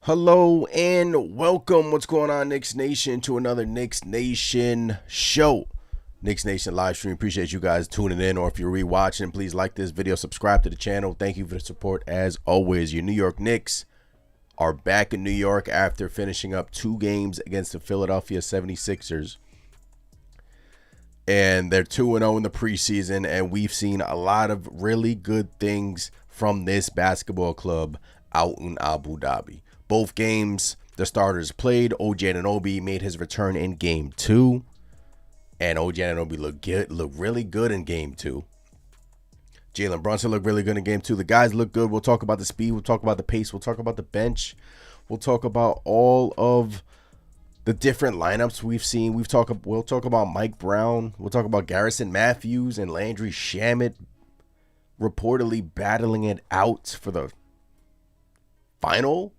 Hello and welcome. What's going on, Knicks Nation, to another Knicks Nation show. Knicks Nation live stream. Appreciate you guys tuning in, or if you're rewatching, please like this video, subscribe to the channel. Thank you for the support as always. Your New York Knicks are back in New York after finishing up 2 games against the Philadelphia 76ers. And they're 2-0 in the preseason, and we've seen a lot of really good things from this basketball club out in Abu Dhabi. Both games, the starters played. OG Anunoby made his return in Game 2. And OG Anunoby looked really good in Game 2. Jalen Brunson looked really good in Game 2. The guys look good. We'll talk about the speed. We'll talk about the pace. We'll talk about the bench. We'll talk about all of the different lineups we've seen. We'll talk about Mike Brown. We'll talk about Garrison Matthews and Landry Shamet reportedly battling it out for the final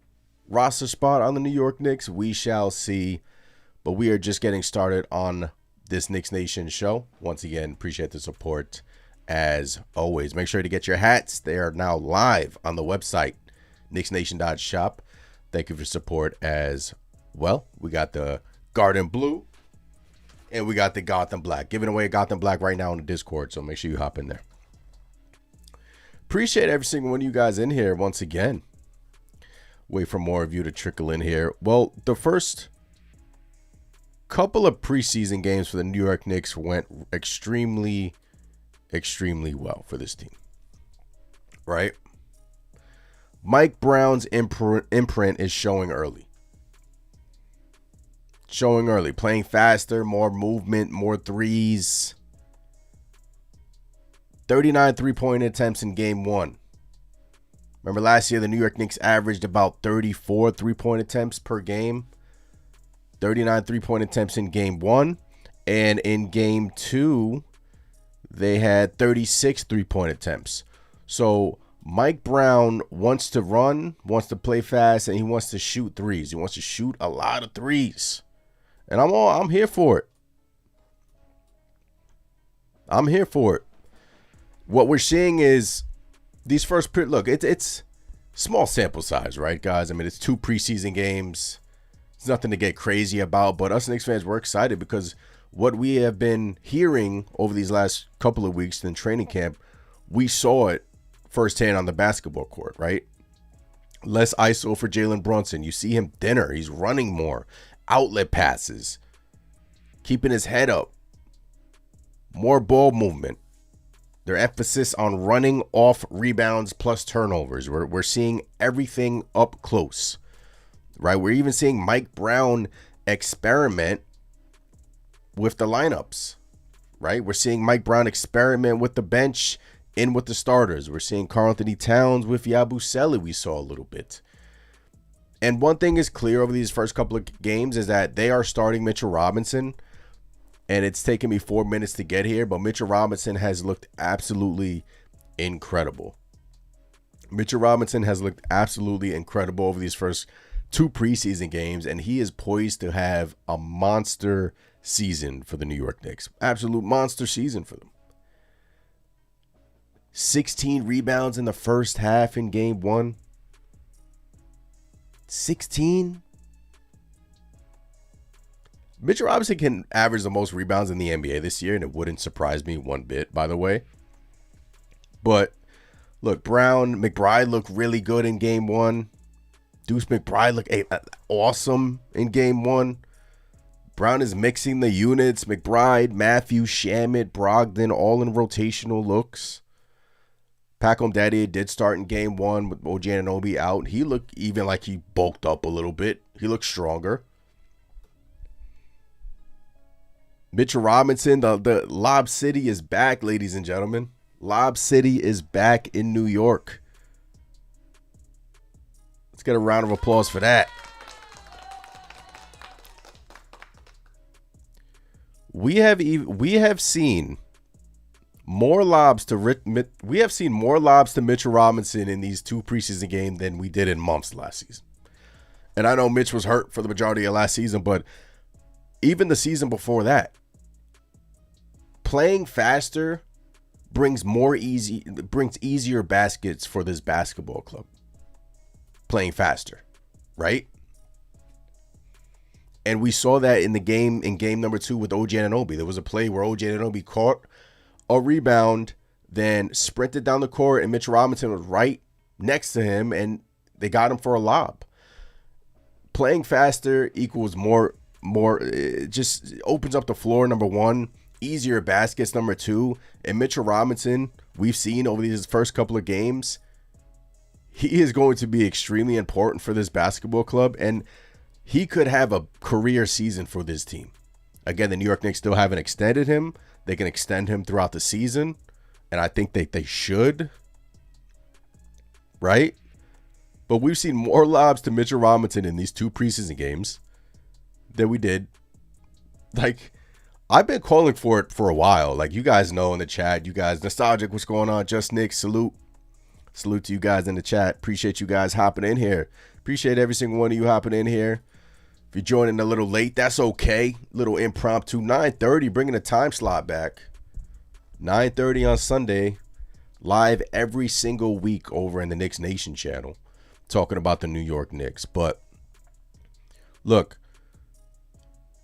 roster spot on the New York Knicks. We shall see. But we are just getting started on this Knicks Nation show. Once again, appreciate the support as always. Make sure to get your hats. They are now live on the website, knicksnation.shop. Thank you for support as well. We got the Garden Blue and we got the Gotham Black. Giving away a Gotham Black right now on the Discord, so make sure you hop in there. Appreciate every single one of you guys in here once again. Wait for more of you to trickle in here. Well, the first couple of preseason games for the New York Knicks went extremely well for this team, right? Mike Brown's imprint is showing early. Playing faster, more movement, more threes. 39 three-point attempts in Game 1. Remember last year, the New York Knicks averaged about 34 three-point attempts per game. 39 three-point attempts in Game 1. And in Game 2, they had 36 three-point attempts. So Mike Brown wants to run, wants to play fast, and he wants to shoot threes. He wants to shoot a lot of threes. And I'm here for it. I'm here for it. What we're seeing is these first look, it's small sample size, right, guys? I mean, it's 2 preseason games. It's nothing to get crazy about, but us Knicks fans, we're excited because what we have been hearing over these last couple of weeks in training camp, we saw it firsthand on the basketball court, right? Less ISO for Jalen Brunson. You see him thinner. He's running more. Outlet passes. Keeping his head up. More ball movement. Their emphasis on running off rebounds plus turnovers. We're seeing everything up close, right? We're even seeing Mike Brown experiment with the lineups, right? We're seeing Mike Brown experiment with the bench in with the starters. We're seeing Karl-Anthony Towns with Yabusele we saw a little bit. And one thing is clear over these first couple of games is that they are starting Mitchell Robinson. And it's taken me 4 minutes to get here, but Mitchell Robinson has looked absolutely incredible. Mitchell Robinson has looked absolutely incredible over these first 2 preseason games, and he is poised to have a monster season for the New York Knicks. Absolute monster season for them. 16 rebounds in the first half in Game 1. 16? Mitchell Robinson can average the most rebounds in the NBA this year, and it wouldn't surprise me one bit, by the way. But, look, McBride looked really good in Game 1. Deuce McBride looked awesome in Game 1. Brown is mixing the units. McBride, Matthews, Shamet, Brogdon, all in rotational looks. Pacom Daddy did start in Game 1 with OG Anunoby out. He looked even like he bulked up a little bit. He looked stronger. Mitchell Robinson, the Lob City is back, ladies and gentlemen. Lob City is back in New York. Let's get a round of applause for that. We have seen more lobs to Mitchell Robinson in these 2 preseason games than we did in months last season. And I know Mitch was hurt for the majority of last season, but even the season before that, playing faster brings easier baskets for this basketball club. Playing faster, right? And we saw that in game number 2 with OG Anunoby. There was a play where OG Anunoby caught a rebound, then sprinted down the court, and Mitch Robinson was right next to him, and they got him for a lob. Playing faster equals more. It just opens up the floor, number 1. Easier baskets, number 2. And Mitchell Robinson, we've seen over these first couple of games, he is going to be extremely important for this basketball club, and he could have a career season for this team. Again, the New York Knicks still haven't extended him. They can extend him throughout the season, and I think they should, right? But we've seen more lobs to Mitchell Robinson in these 2 preseason games than we did. Like, I've been calling for it for a while. Like, you guys know in the chat, you guys, Nostalgic, what's going on? Just Nick, salute. Salute to you guys in the chat. Appreciate you guys hopping in here. Appreciate every single one of you hopping in here. If you're joining a little late, that's okay. Little impromptu. 9:30, bringing the time slot back. 9:30 on Sunday. Live every single week over in the Knicks Nation channel. Talking about the New York Knicks. But, look,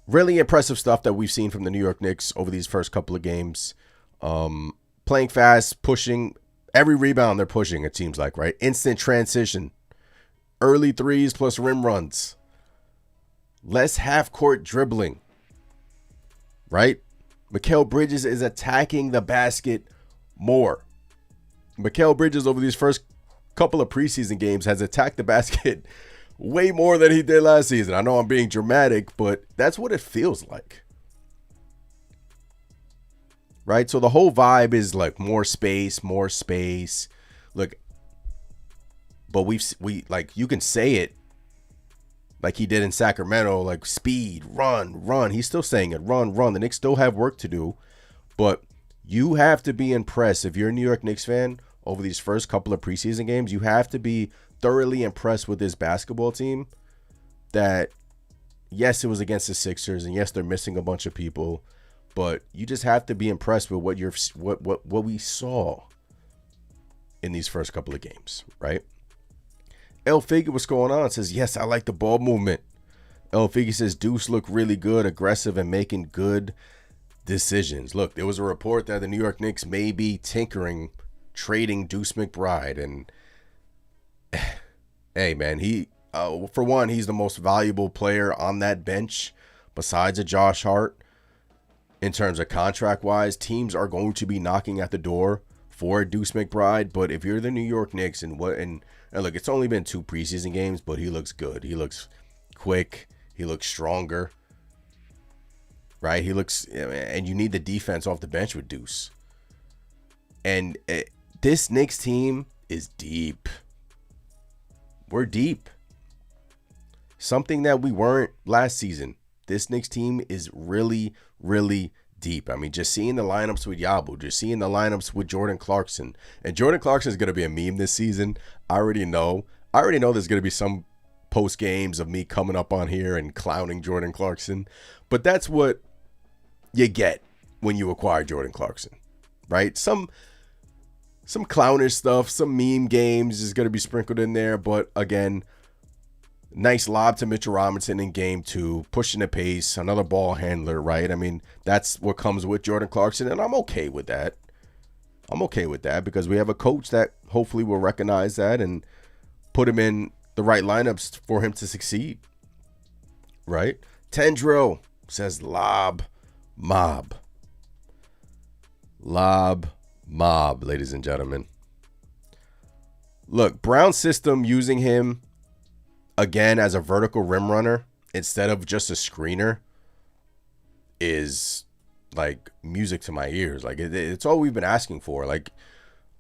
really impressive stuff that we've seen from the New York Knicks over these first couple of games. Playing fast, pushing. Every rebound they're pushing, it seems like, right? Instant transition. Early threes plus rim runs. Less half-court dribbling, right? Mikal Bridges is attacking the basket more. Mikal Bridges over these first couple of preseason games has attacked the basket way more than he did last season. I know I'm being dramatic, but that's what it feels like, right? So the whole vibe is like more space. Look, but we like, you can say it like he did in Sacramento, like speed, run. He's still saying it, run. The Knicks still have work to do, but you have to be impressed. If you're a New York Knicks fan over these first couple of preseason games, you have to be thoroughly impressed with this basketball team that, yes, it was against the Sixers, and yes, they're missing a bunch of people, but you just have to be impressed with what we saw in these first couple of games, right? El Figure, what's going on? Says, yes, I like the ball movement. El Figure says, Deuce looked really good, aggressive, and making good decisions. Look, there was a report that the New York Knicks may be tinkering, trading Deuce McBride. And, hey, man, for one, he's the most valuable player on that bench besides a Josh Hart. In terms of contract-wise, teams are going to be knocking at the door for Deuce McBride. But if you're the New York Knicks and look, it's only been 2 preseason games, but he looks good. He looks quick. He looks stronger. Right? And you need the defense off the bench with Deuce. And this Knicks team is deep. We're deep. Something that we weren't last season. This Knicks team is really, really deep. I mean, just seeing the lineups with Yabu, just seeing the lineups with Jordan Clarkson. And Jordan Clarkson is going to be a meme this season. I already know there's going to be some post games of me coming up on here and clowning Jordan Clarkson. But that's what you get when you acquire Jordan Clarkson, right? Some clownish stuff, some meme games is going to be sprinkled in there. But again, nice lob to Mitchell Robinson in game 2, pushing the pace, another ball handler, right? I mean, that's what comes with Jordan Clarkson, and I'm okay with that. I'm okay with that because we have a coach that hopefully will recognize that and put him in the right lineups for him to succeed, right? Tendril says lob mob. Lob mob, ladies and gentlemen. Look, Brown's system using him again as a vertical rim runner instead of just a screener is like music to my ears. Like it's all we've been asking for. Like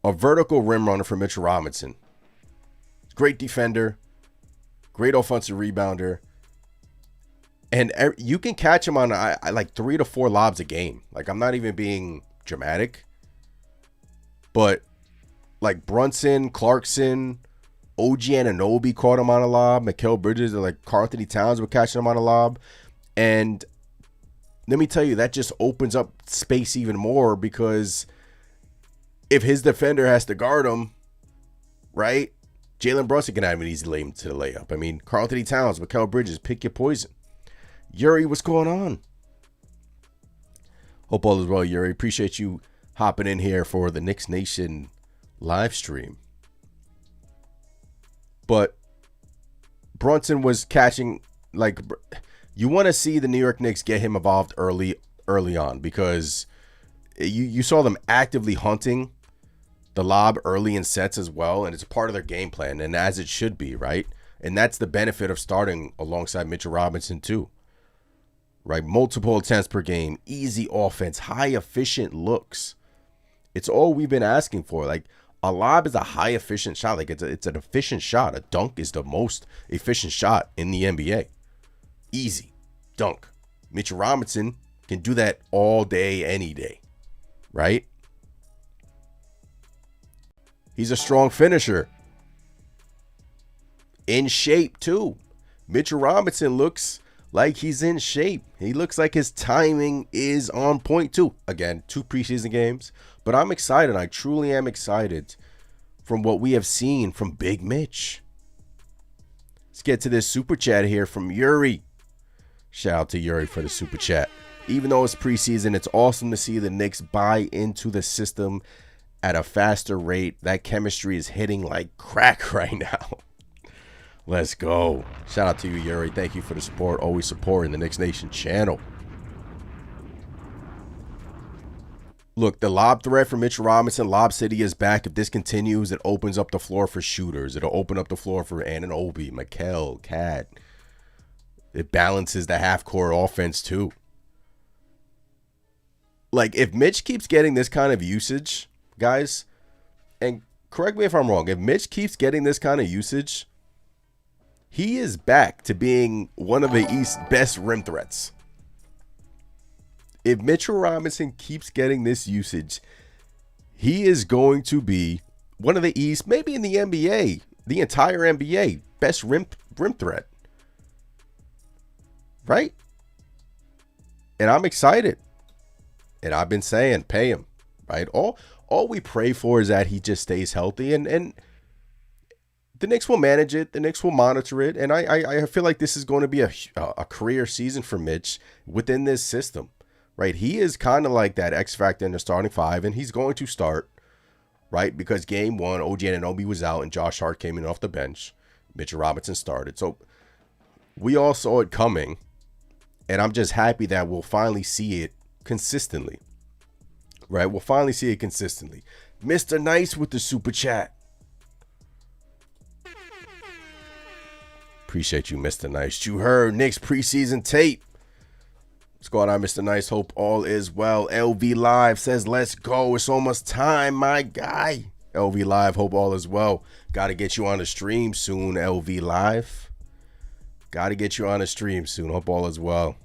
a vertical rim runner for Mitchell Robinson. Great defender, great offensive rebounder, and you can catch him on like 3 to 4 lobs a game. Like I'm not even being dramatic, but like Brunson, Clarkson, OG Anunoby caught him on a lob. Mikal Bridges and like Karl Anthony Towns were catching him on a lob. And let me tell you, that just opens up space even more because if his defender has to guard him, right, Jalen Brunson can have an easy lane to the layup. I mean, Karl Anthony Towns, Mikal Bridges, pick your poison. Yuri, what's going on? Hope all is well, Yuri. Appreciate you hopping in here for the Knicks Nation live stream. But Brunson was catching, like, you want to see the New York Knicks get him involved early on, because you saw them actively hunting the lob early in sets as well, and it's a part of their game plan, and as it should be, right? And that's the benefit of starting alongside Mitchell Robinson too, right? Multiple attempts per game, easy offense, high efficient looks. It's all we've been asking for. Like, a lob is a high efficient shot. Like, it's an efficient shot. A dunk is the most efficient shot in the NBA. Easy dunk. Mitchell Robinson can do that all day, any day, right? He's a strong finisher. In shape, too. Mitchell Robinson looks like he's in shape. He looks like his timing is on point, too. Again, 2 preseason games. But I'm excited. I truly am excited from what we have seen from Big Mitch. Let's get to this super chat here from Yuri. Shout out to Yuri for the super chat. Even though it's preseason, it's awesome to see the Knicks buy into the system at a faster rate. That chemistry is hitting like crack right now. Let's go. Shout out to you, Yuri. Thank you for the support. Always supporting the Knicks Nation channel. Look, the lob threat for Mitchell Robinson, Lob City is back. If this continues, it opens up the floor for shooters. It'll open up the floor for Anunoby, Mikal, Cat. It balances the half-court offense too. Like, if Mitch keeps getting this kind of usage, guys, and correct me if I'm wrong, if Mitch keeps getting this kind of usage, he is back to being one of the East's best rim threats. If Mitchell Robinson keeps getting this usage, he is going to be one of the East, maybe in the NBA, the entire NBA, best rim threat. Right? And I'm excited. And I've been saying, pay him. Right? All we pray for is that he just stays healthy, and the Knicks will manage it. The Knicks will monitor it. And I feel like this is going to be a career season for Mitch within this system. Right? He is kind of like that X factor in the starting 5, and he's going to start, right? Because game 1, OG Anunoby was out and Josh Hart came in off the bench. Mitchell Robinson started. So we all saw it coming, and I'm just happy that we'll finally see it consistently. Right? We'll finally see it consistently. Mr. Nice with the super chat. Appreciate you, Mr. Nice. You heard Knicks preseason tape. What's going on, Mr. Nice? Hope all is well. LV Live says, let's go. It's almost time, my guy. LV Live, hope all is well. Got to get you on the stream soon, LV Live. Got to get you on the stream soon. Hope all is well.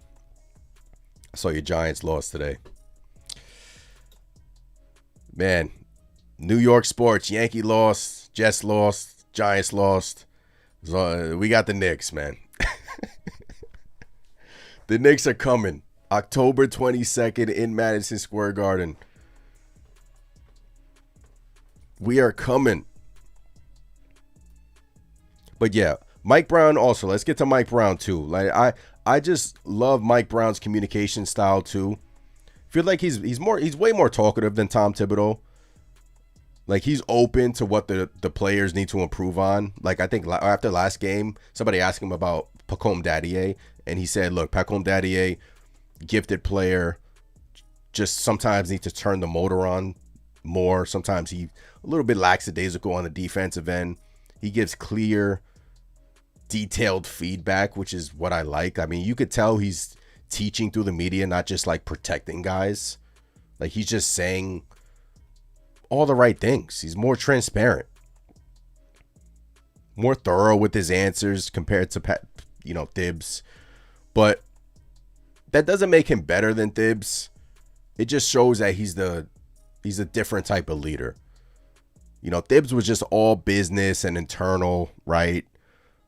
I saw your Giants lost today. Man, New York sports. Yankee lost. Jets lost. Giants lost. So, we got the Knicks, man. The Knicks are coming. October 22nd in Madison Square Garden. We are coming. But yeah, Mike Brown also. Let's get to Mike Brown too. Like I just love Mike Brown's communication style too. Feel like he's way more talkative than Tom Thibodeau. Like, he's open to what the players need to improve on. Like, I think after last game, somebody asked him about Pacome Daddier, and he said, look, Pacome Daddier, gifted player, just sometimes needs to turn the motor on more. Sometimes he a little bit lackadaisical on the defensive end. He gives clear, detailed feedback, which is what I like. I mean, you could tell he's teaching through the media, not just like protecting guys. Like, he's just saying all the right things. He's more transparent, more thorough with his answers compared to Thibs. But that doesn't make him better than Thibs. It just shows that he's a different type of leader. Thibs was just all business and internal, right?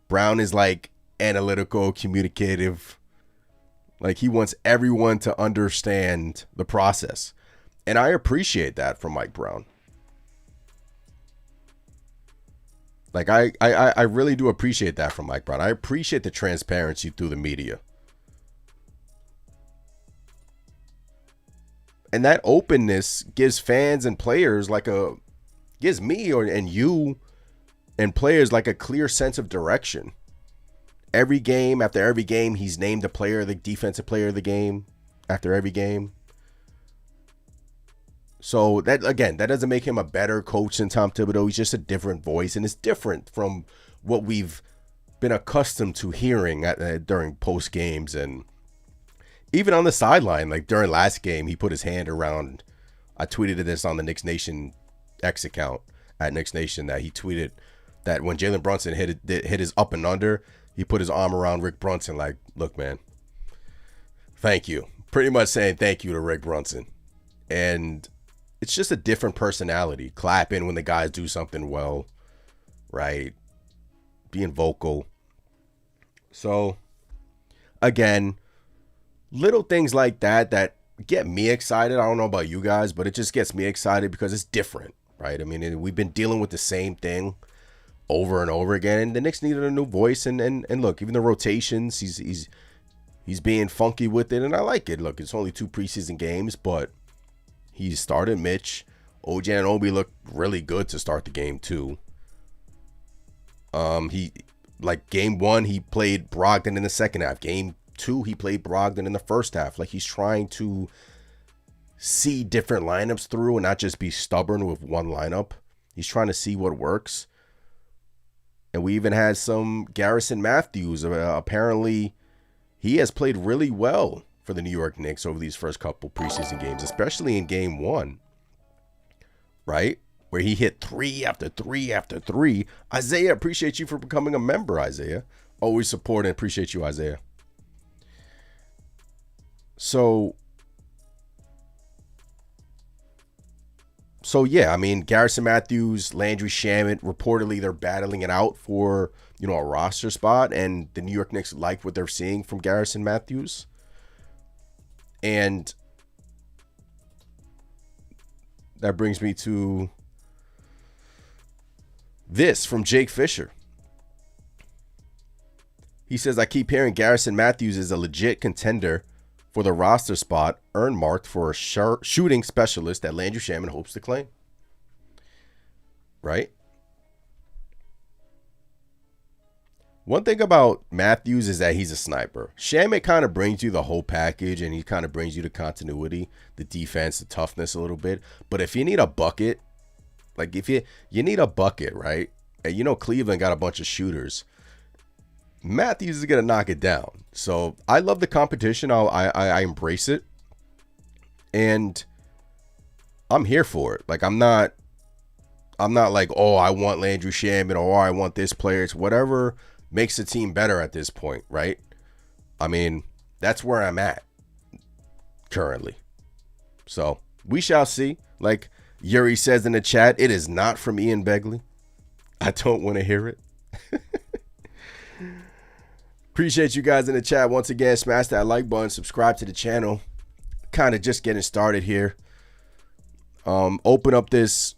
Brown is like analytical, communicative. Like, he wants everyone to understand the process. And I appreciate that from Mike Brown. Like, I really do appreciate that from Mike Brown. I appreciate the transparency through the media. And that openness gives fans and players gives me and you and players like a clear sense of direction. Every game, after every game, he's named the defensive player of the game after every game. So that, again, that doesn't make him a better coach than Tom Thibodeau. He's just a different voice, and it's different from what we've been accustomed to hearing during post games and even on the sideline. Like during last game, he put his hand around. I tweeted this on the Knicks Nation X account at Knicks Nation, that he tweeted that when Jalen Brunson hit his up and under, he put his arm around Rick Brunson like, look, man, thank you. Pretty much saying thank you to Rick Brunson. And it's just a different personality. Clapping when the guys do something well, right? Being vocal. So, again, little things like that get me excited. I don't know about you guys, but it just gets me excited because it's different, right? I mean, we've been dealing with the same thing over and over again, and the Knicks needed a new voice. And look, even the rotations, he's being funky with it, and I like it. Look, it's only 2 preseason games, but he started Mitch. OG Anunoby looked really good to start the game too. Game 1, he played Brogdon in the second half. Game 2, he played Brogdon in the first half. Like, he's trying to see different lineups through and not just be stubborn with one lineup. He's trying to see what works. And we even had some Garrison Matthews. Apparently, he has played really well for the New York Knicks over these first couple preseason games, especially in game 1, right? Where he hit 3 after 3 after 3. Isaiah, appreciate you for becoming a member, Isaiah. Always support and appreciate you, Isaiah. So yeah, I mean, Garrison Matthews, Landry Shamet, reportedly they're battling it out for, a roster spot, and the New York Knicks like what they're seeing from Garrison Matthews. And that brings me to this from Jake Fisher. He says, I keep hearing Garrison Matthews is a legit contender for the roster spot earned marked for a shooting specialist that Landry Shamet hopes to claim. Right? One thing about Matthews is that he's a sniper. Shamet kind of brings you the whole package, and he kind of brings you the continuity, the defense, the toughness a little bit. But if you need a bucket, like if you need a bucket, right? And Cleveland got a bunch of shooters. Matthews is going to knock it down. So I love the competition. I embrace it. And I'm here for it. Like, I'm not like, oh, I want Landry Shamet, or I want this player. It's whatever makes the team better at this point, right? I mean, that's where I'm at currently. So we shall see. Like Yuri says in the chat, it is not from Ian Begley. I don't want to hear it. Appreciate you guys in the chat. Once again, smash that like button, subscribe to the channel. Kind of just getting started here. Open up this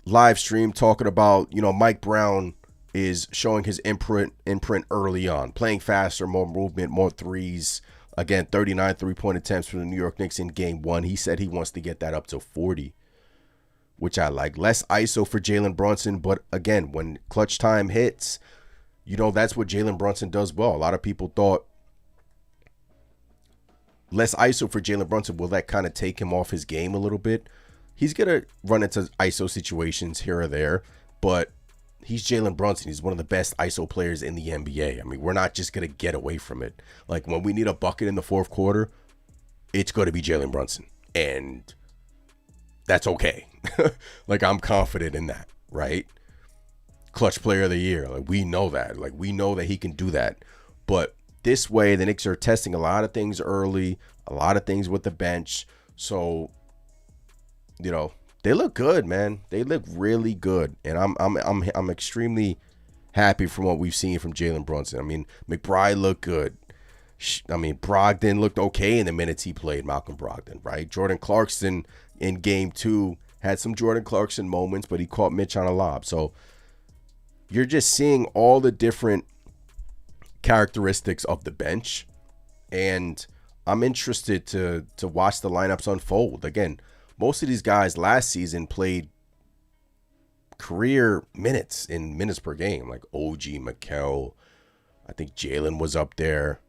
live stream talking about, Mike Brown is showing his imprint early on. Playing faster, more movement, more threes. Again, 39 3-point attempts for the New York Knicks in game 1. He said he wants to get that up to 40, which I like. Less ISO for Jalen Brunson, but again, when clutch time hits, that's what Jalen Brunson does well. A lot of people thought less ISO for Jalen Brunson, will that kind of take him off his game a little bit? He's going to run into ISO situations here or there, but he's Jalen Brunson. He's one of the best ISO players in the NBA. I mean, we're not just going to get away from it. Like, when we need a bucket in the fourth quarter, it's going to be Jalen Brunson. And that's okay. Like, I'm confident in that, right? Clutch player of the year. Like, we know that. Like, we know that he can do that. But this way, the Knicks are testing a lot of things early, a lot of things with the bench. So, they look good, man. They look really good. And I'm extremely happy from what we've seen from Jalen Brunson. I mean, McBride looked good. I mean, Brogdon looked okay in the minutes he played, Malcolm Brogdon, right? Jordan Clarkson in game 2 had some Jordan Clarkson moments, but he caught Mitch on a lob. So, you're just seeing all the different characteristics of the bench, and I'm interested to watch the lineups unfold. Again, most of these guys last season played career minutes in minutes per game, like OG, Mikal. I think Jalen was up there.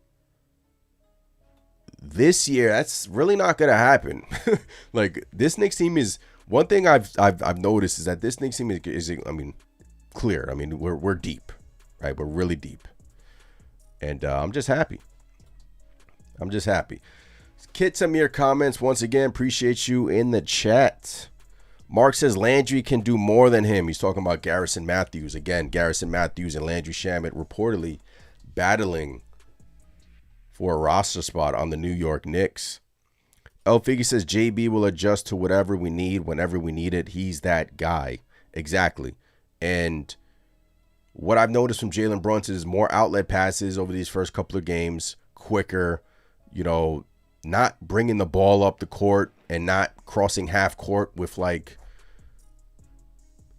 This year, that's really not going to happen. Like, this Knicks team is, one thing I've noticed is that this Knicks team is I mean, clear. I mean, we're deep, right? We're really deep. And I'm just happy. I'm just happy. Kit, some of your comments. Once again, appreciate you in the chat. Mark says Landry can do more than him. He's talking about Garrison Matthews. Again, Garrison Matthews and Landry Shamet reportedly battling for a roster spot on the New York Knicks. El Figgy says JB will adjust to whatever we need whenever we need it. He's that guy. Exactly. And what I've noticed from Jalen Brunson is more outlet passes over these first couple of games, quicker, not bringing the ball up the court and not crossing half court with like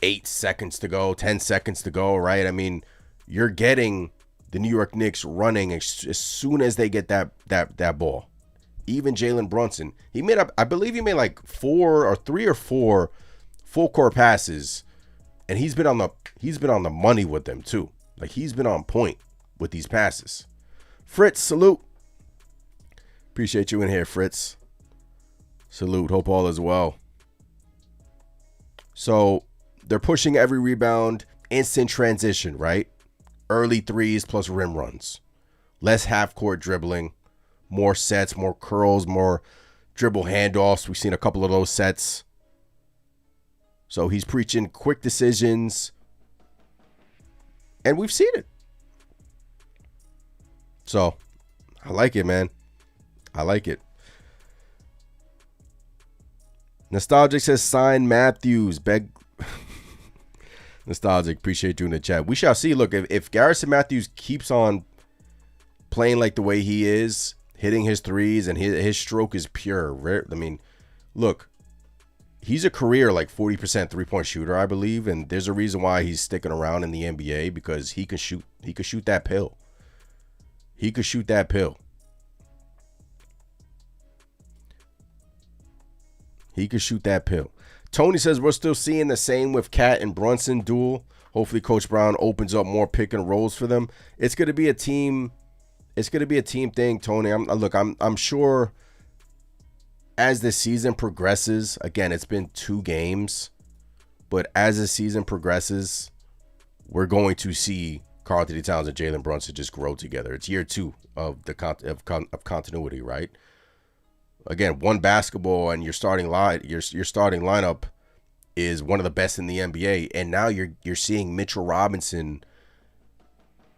8 seconds to go, 10 seconds to go, right? I mean, you're getting the New York Knicks running as soon as they get that ball. Even Jalen Brunson, I believe he made like 3 or 4 full court passes, and he's been on the money with them too. Like, he's been on point with these passes. Fritz, salute. Appreciate you in here, Fritz. Salute. Hope all is well. So they're pushing every rebound, instant transition, right? Early threes plus rim runs. Less half-court dribbling. More sets, more curls, more dribble handoffs. We've seen a couple of those sets. So he's preaching quick decisions. And we've seen it. So I like it, man. I like it. Nostalgic says sign Matthews. Beg. Nostalgic, appreciate you in the chat. We shall see. Look, if Garrison Matthews keeps on playing like the way he is, hitting his threes, and his stroke is pure. I mean, look, he's a career like 40% three-point shooter, I believe, and there's a reason why he's sticking around in the NBA, because he can shoot. He could shoot that pill. He could shoot that pill. He could shoot that pill. Tony says we're still seeing the same with Cat and Brunson duel. Hopefully Coach Brown opens up more pick and rolls for them. It's going to be a team. It's going to be a team thing, Tony. I'm sure as the season progresses, again, it's been 2 games, but as the season progresses, we're going to see Karl-Anthony Towns and Jalen Brunson just grow together. It's year 2 of continuity, right? Again, one basketball and your starting lineup is one of the best in the NBA, and now you're seeing Mitchell Robinson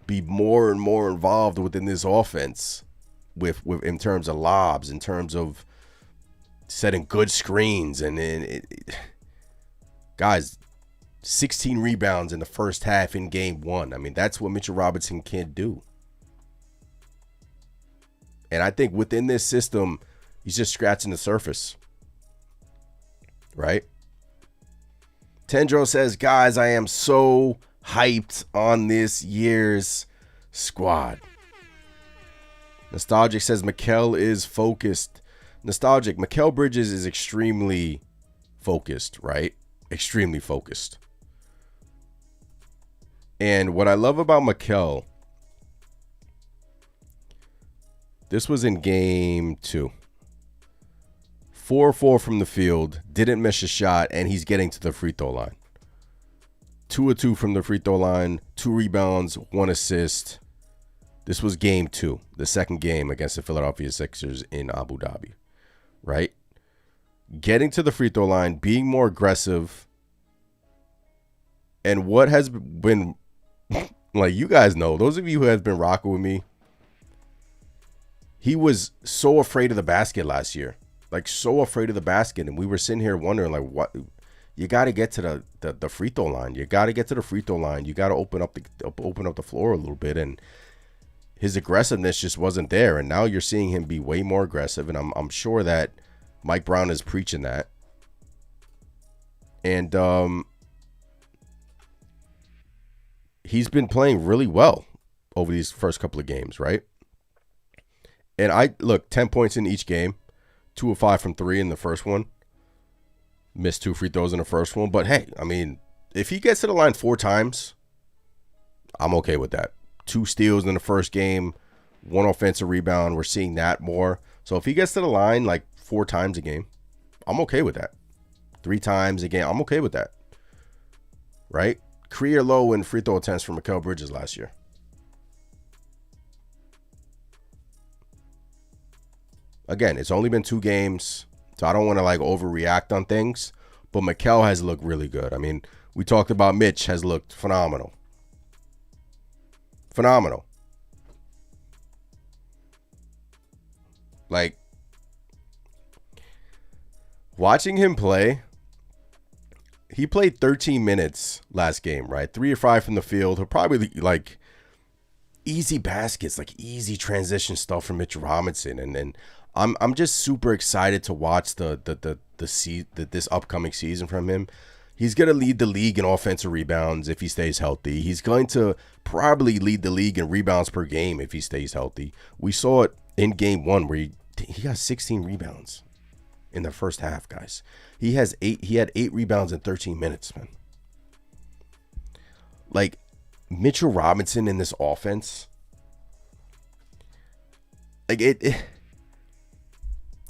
be more and more involved within this offense, with in terms of lobs, in terms of setting good screens, and guys, 16 rebounds in the first half in game 1. I mean, that's what Mitchell Robinson can do, and I think within this system, he's just scratching the surface, right? Tendro says, guys, I am so hyped on this year's squad. Nostalgic says Mikal is focused. Nostalgic, Mikal Bridges is extremely focused, right? Extremely focused. And what I love about Mikal, this was in game 2. 4-4 from the field, didn't miss a shot, and he's getting to the free throw line. 2-2 from the free throw line, 2 rebounds, 1 assist. This was game 2, the second game against the Philadelphia Sixers in Abu Dhabi, right? Getting to the free throw line, being more aggressive, and what has been, like, you guys know, those of you who have been rocking with me, he was so afraid of the basket last year. Like, so afraid of the basket, and we were sitting here wondering, like, what? You got to get to the free throw line. You got to get to the free throw line. You got to open up the floor a little bit, and his aggressiveness just wasn't there. And now you're seeing him be way more aggressive, and I'm sure that Mike Brown is preaching that. And he's been playing really well over these first couple of games, right? And I look, 10 points in each game, 2 of 5 from 3 in the first one. Missed 2 free throws in the first one. But hey, I mean, if he gets to the line 4 times, I'm okay with that. 2 steals in the first game, 1 offensive rebound. We're seeing that more. So if he gets to the line like 4 times a game, I'm okay with that. 3 times a game, I'm okay with that. Right? Career low in free throw attempts for Mikal Bridges last year. Again, it's only been 2 games, so I don't want to like overreact on things. But Mikal has looked really good. I mean, we talked about Mitch has looked phenomenal. Phenomenal. Like, watching him play, he played 13 minutes last game, right? 3 or 5 from the field. He'll probably like easy baskets, like easy transition stuff from Mitch Robinson, and then I'm just super excited to watch this upcoming season from him. He's going to lead the league in offensive rebounds if he stays healthy. He's going to probably lead the league in rebounds per game if he stays healthy. We saw it in game 1 where he got 16 rebounds in the first half, guys. He had 8 rebounds in 13 minutes, man. Like, Mitchell Robinson in this offense, like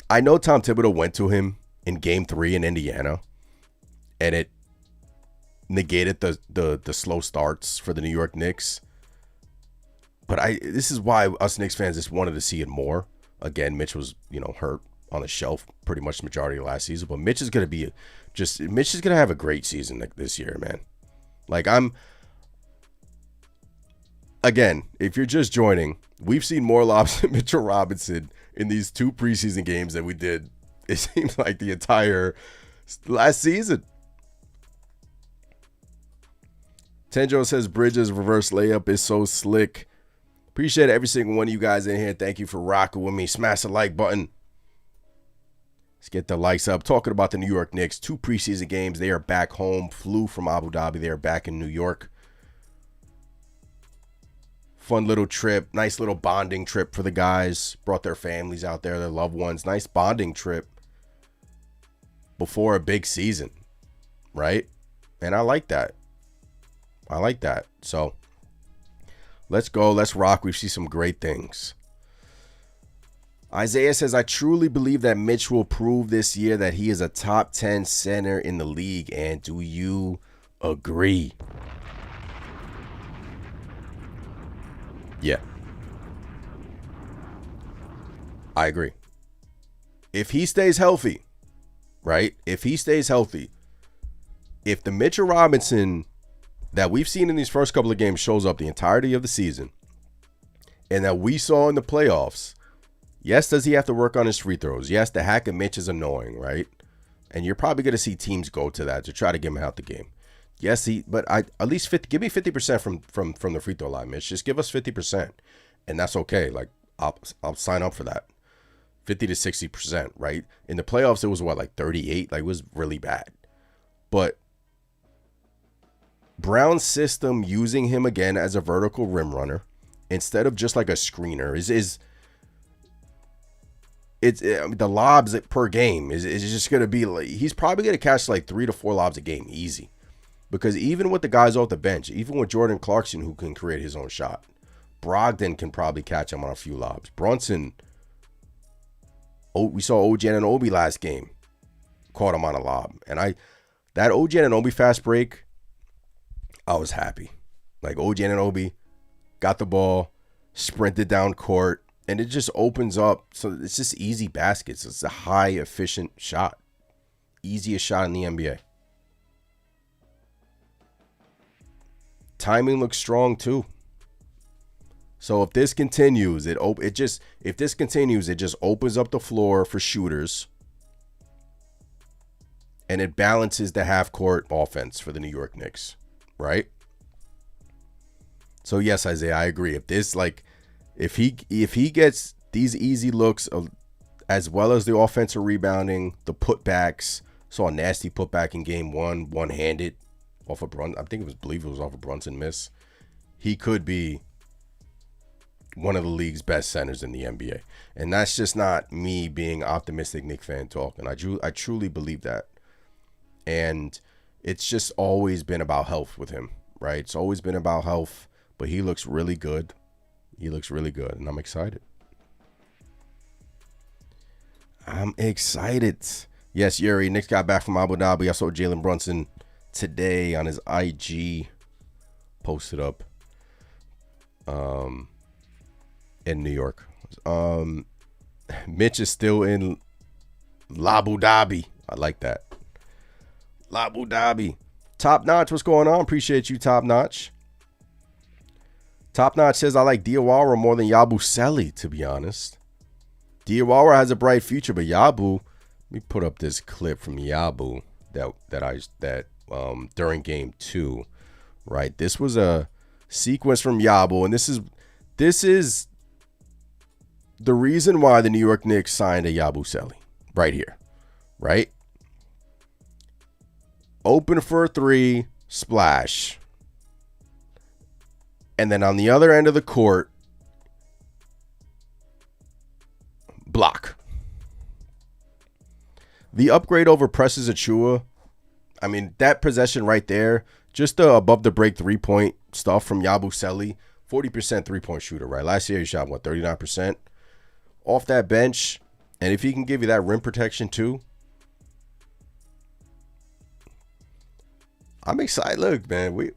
I know Tom Thibodeau went to him in game 3 in Indiana, and it negated the slow starts for the New York Knicks. But this is why us Knicks fans just wanted to see it more. Again, Mitch was, hurt on the shelf pretty much the majority of last season, but Mitch is going to have a great season this year, man. Like, again, if you're just joining, we've seen more lobs than Mitchell Robinson in these 2 preseason games than we did, it seems like, the entire last season. Tenjo says Bridges reverse layup is so slick. Appreciate every single one of you guys in here. Thank you for rocking with me. Smash the like button. Let's get the likes up. Talking about the New York Knicks, 2 preseason games. They are back home. Flew from Abu Dhabi. They are back in New York. Fun little trip. Nice little bonding trip for the guys. Brought their families out there, their loved ones. Nice bonding trip before a big season, right? And I like that. So let's go. Let's rock. We see some great things. Isaiah says, I truly believe that Mitch will prove this year that he is a top 10 center in the league. And do you agree? Yeah. I agree. If he stays healthy, right? If the Mitchell Robinson that we've seen in these first couple of games shows up the entirety of the season, and that we saw in the playoffs, yes, does he have to work on his free throws? Yes, the hack of Mitch is annoying, right? And you're probably going to see teams go to that to try to get him out the game. Yes, at least 50. Give me 50% from the free throw line, Mitch. Just give us 50%, and that's okay. Like, I'll sign up for that. 50 to 60%, right? In the playoffs, it was like 38. Like, it was really bad. But Brown's system using him again as a vertical rim runner instead of just like a screener is the lobs per game is just going to be like, he's probably going to catch like 3 to 4 lobs a game easy. Because even with the guys off the bench, even with Jordan Clarkson, who can create his own shot, Brogdon can probably catch him on a few lobs. Brunson, we saw OG Anunoby last game, caught him on a lob. And that OG Anunoby fast break, I was happy. Like, OG Anunoby got the ball, sprinted down court, and it just opens up. So it's just easy baskets. It's a high, efficient shot. Easiest shot in the NBA. Timing looks strong too. So if this continues, it just opens up the floor for shooters, and it balances the half court offense for the New York Knicks, right? So yes, Isaiah, I agree. If he gets these easy looks as well as the offensive rebounding, the putbacks, saw a nasty putback in game 1, one-handed. Off a Brunson, believe it was off a Brunson miss. he could be one of the league's best centers in the NBA. And that's just not me being optimistic Knicks fan talking. I truly believe that. And it's just always been about health with him, right? It's always been about health, but he looks really good. He looks really good, and I'm excited. I'm excited. Yes, Yuri, Knicks got back from Abu Dhabi. I saw Jalen Brunson today on his IG posted up in New York. Mitch is still in Abu Dhabi. I like that. Abu Dhabi. Top Notch, what's going on? Appreciate you, Top Notch. Top Notch says, I like Diawara more than Yabusele, to be honest. Diawara has a bright future, but Yabu, let me put up this clip from Yabu that during game 2, right? This was a sequence from Yabu, and this is the reason why the New York Knicks signed a Yabusele right here, right? Open for a 3, splash. And then on the other end of the court, block. The upgrade over Preseason Achua, I mean, that possession right there, just the above the break 3-point stuff from Yabusele, 40% 3-point shooter, right? Last year he shot, 39%? Off that bench, and if he can give you that rim protection too, I'm excited. Look, man,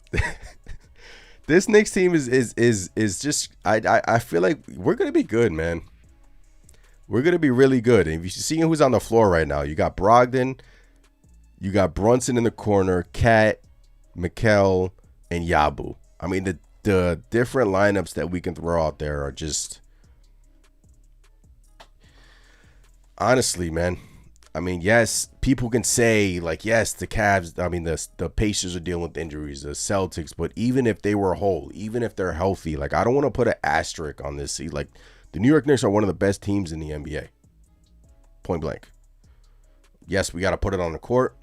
this Knicks team is just I feel like we're gonna be good, man. We're gonna be really good. And if you see who's on the floor right now, you got Brogdon, you got Brunson in the corner, Cat, Mikal, and Yabu. I mean, the different lineups that we can throw out there are just, honestly, man. I mean, yes, people can say, like, yes, the Cavs, I mean, the Pacers are dealing with injuries, the Celtics, but even if they were whole, even if they're healthy, like, I don't want to put an asterisk on this. Like, the New York Knicks are one of the best teams in the NBA. Point blank. Yes, we got to put it on the court.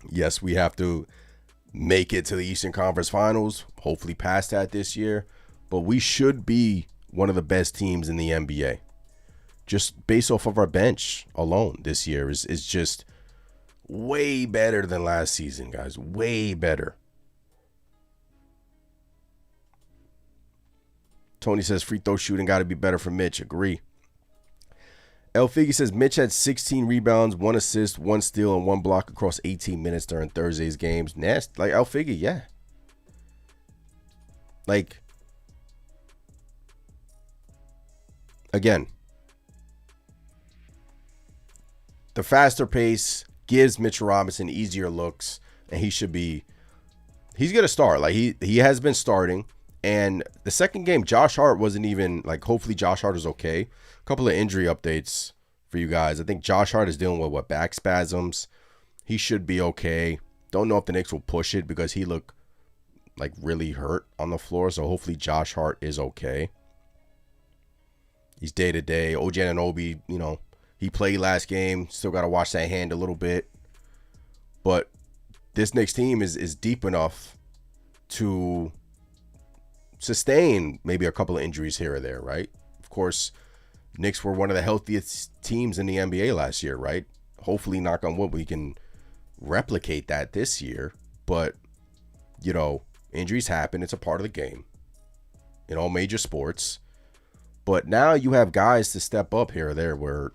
Yes, we have to make it to the Eastern Conference Finals, hopefully past that this year, but we should be one of the best teams in the NBA. Just based off of our bench alone this year is just way better than last season, guys. Way better. Tony says free throw shooting got to be better for Mitch. Agree. El Figgy says Mitch had 16 rebounds, 1 assist, 1 steal, and 1 block across 18 minutes during Thursday's games. Nasty. Like El Figgy, yeah. Like, again, the faster pace gives Mitch Robinson easier looks, and he's going to start. Like, he has been starting. And the second game, Josh Hart wasn't even, like, hopefully Josh Hart is okay. A couple of injury updates for you guys. I think Josh Hart is dealing with, back spasms. He should be okay. Don't know if the Knicks will push it because he looked, like, really hurt on the floor. So hopefully Josh Hart is okay. He's day-to-day. OG Anunoby, he played last game. Still got to watch that hand a little bit. But this Knicks team is deep enough to sustain maybe a couple of injuries here or there, right? Of course, Knicks were one of the healthiest teams in the NBA last year, right? Hopefully, knock on wood, we can replicate that this year. But, injuries happen. It's a part of the game in all major sports. But now you have guys to step up here or there where,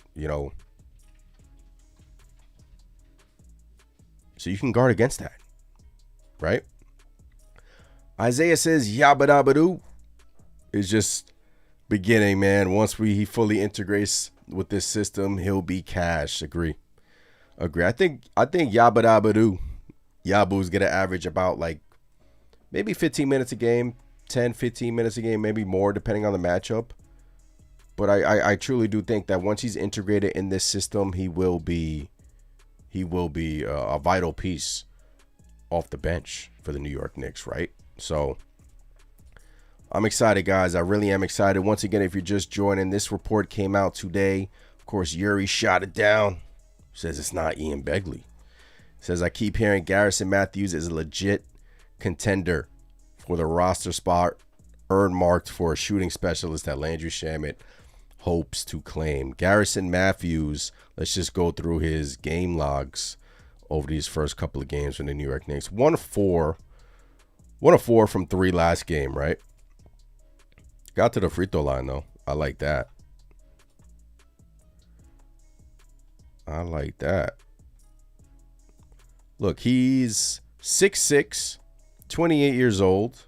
so you can guard against that, right? Isaiah says Yabba-dabba-doo is just beginning, man. Once he fully integrates with this system, he'll be cash. Agree. I think Yabba-dabba-doo, Yabu's going to average about maybe 15 minutes a game, 10, 15 minutes a game, maybe more depending on the matchup. But I truly do think that once he's integrated in this system, he will be a vital piece off the bench for the New York Knicks, right? So I'm excited, guys. I really am excited. Once again, if you're just joining, this report came out today. Of course, Yuri shot it down. Says it's not Ian Begley. Says I keep hearing Garrison Matthews is a legit contender for the roster spot earmarked for a shooting specialist that Landry Shamet hopes to claim. Garrison Matthews, let's just go through his game logs over these first couple of games from the New York Knicks. 1 of 4 from 3 last game, right? Got to the free throw line, though. I like that. I like that. Look, he's 6'6", 28 years old.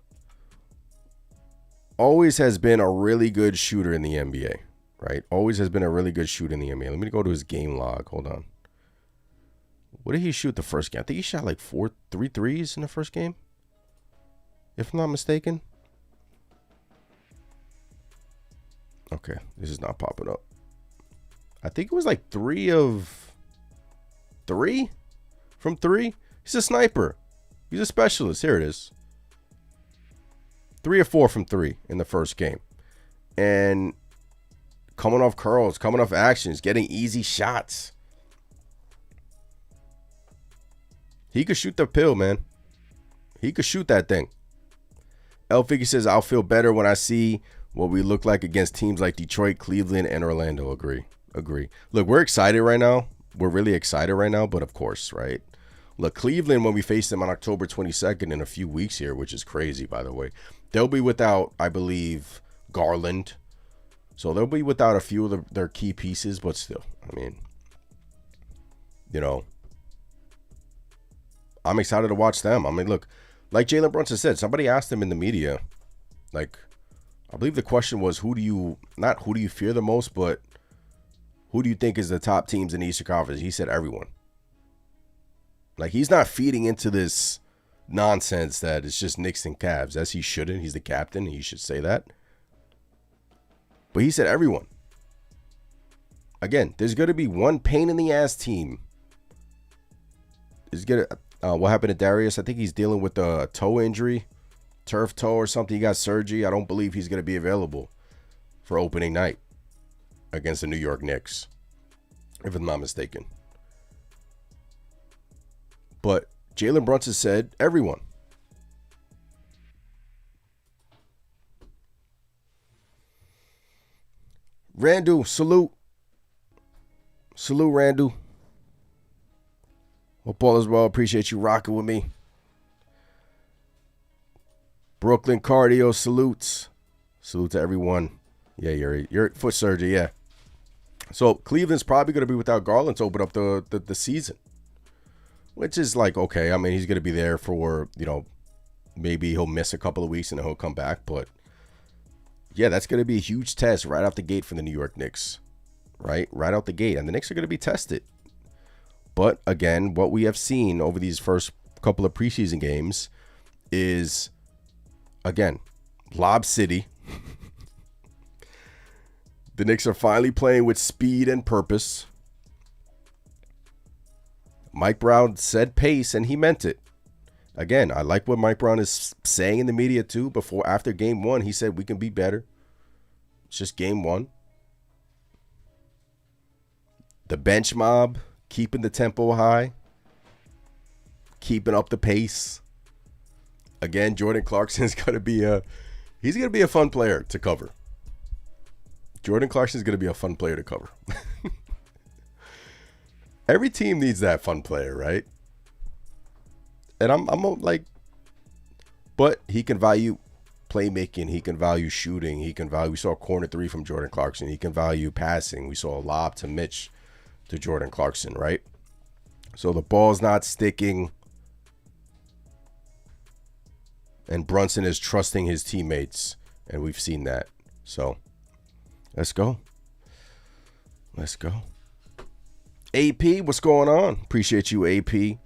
Always has been a really good shooter in the NBA, right? Always has been a really good shooter in the NBA. Let me go to his game log. Hold on. What did he shoot the first game? I think he shot like 3 threes in the first game, if I'm not mistaken. Okay, this is not popping up. I think it was like 3 of 3 from 3. He's a sniper. He's a specialist. Here it is. 3 or 4 from 3 in the first game. And coming off curls, coming off actions, getting easy shots. He could shoot the pill, man. He could shoot that thing. El Figgy says, I'll feel better when I see what we look like against teams like Detroit, Cleveland, and Orlando. Agree. Look, we're excited right now. We're really excited right now, but of course, right? Look, Cleveland, when we face them on October 22nd in a few weeks here, which is crazy, by the way, they'll be without, I believe, Garland. So they'll be without a few of their key pieces, but still, I mean, you know, I'm excited to watch them. I mean, look, like Jalen Brunson said, somebody asked him in the media, like, I believe the question was, who do you fear the most, but who do you think is the top teams in the Eastern Conference? He said everyone. Like, he's not feeding into this nonsense that it's just Knicks and Cavs, as he shouldn't. He's the captain, and he should say that. But he said everyone. Again, there's going to be one pain-in-the-ass team. What happened to Darius? I think he's dealing with a toe injury. Turf toe or something. He got surgery. I don't believe he's going to be available for opening night against the New York Knicks, if I'm not mistaken. But Jalen Brunson said everyone. Randall, salute. Salute, Randall. Hope all is well. Appreciate you rocking with me. Brooklyn Cardio, salutes. Salute to everyone. Yeah, you're foot surgery, yeah. So Cleveland's probably going to be without Garland to open up the season. Which is like, okay, I mean, he's going to be there for, you know, maybe he'll miss a couple of weeks and then he'll come back. But, yeah, that's going to be a huge test right out the gate for the New York Knicks. Right out the gate. And the Knicks are going to be tested. But, again, what we have seen over these first couple of preseason games is, again, Lob City. The Knicks are finally playing with speed and purpose. Mike Brown said pace, and he meant it. Again, I like what Mike Brown is saying in the media, too. After game 1, he said we can be better. It's just game 1. The bench mob, keeping the tempo high. Keeping up the pace. Again, Jordan Clarkson's going to be a fun player to cover. Jordan Clarkson's going to be a fun player to cover. Every team needs that fun player, right? And I'm like, but he can value playmaking. He can value shooting. We saw a corner 3 from Jordan Clarkson. He can value passing. We saw a lob to Mitch to Jordan Clarkson, right? So the ball's not sticking. And Brunson is trusting his teammates. And we've seen that. So let's go. Let's go. AP, what's going on? Appreciate you, AP.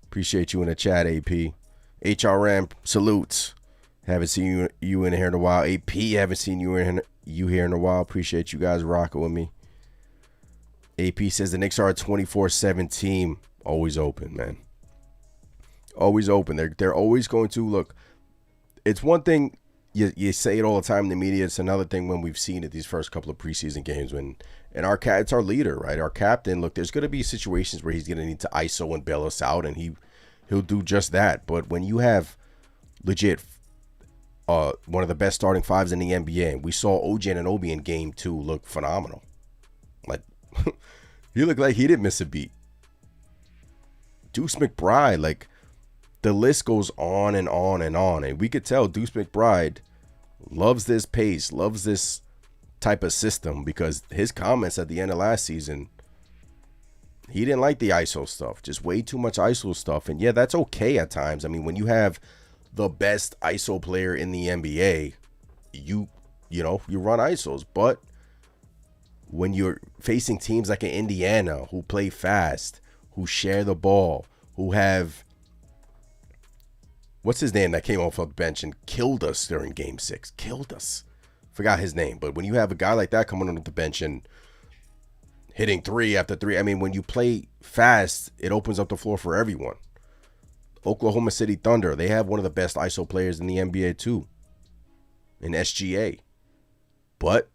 Appreciate you in the chat, AP. HRM, salutes. Haven't seen you in here in a while. AP, haven't seen you here in a while. Appreciate you guys rocking with me. AP says the Knicks are a 24/7 team. Always open, man. Always open. They're always going to look. It's one thing you say it all the time in the media. It's another thing when we've seen it these first couple of preseason games and it's our leader, right? Our captain. Look, there's going to be situations where he's going to need to ISO and bail us out, and he'll do just that. But when you have legit one of the best starting fives in the NBA. We saw OG Anunoby in game 2 look phenomenal. Like, he looked like he didn't miss a beat. Deuce McBride, like, the list goes on and on and on. And we could tell Deuce McBride loves this pace, loves this type of system, because his comments at the end of last season, he didn't like the ISO stuff, just way too much ISO stuff. And yeah, that's okay at times. I mean, when you have the best ISO player in the NBA, you run ISOs. But when you're facing teams like in Indiana, who play fast, who share the ball, who have, what's his name that came off the bench and killed us during game 6? Killed us. Forgot his name. But when you have a guy like that coming on the bench and hitting 3 after 3, I mean, when you play fast, it opens up the floor for everyone. Oklahoma City Thunder, they have one of the best ISO players in the NBA too, in SGA. But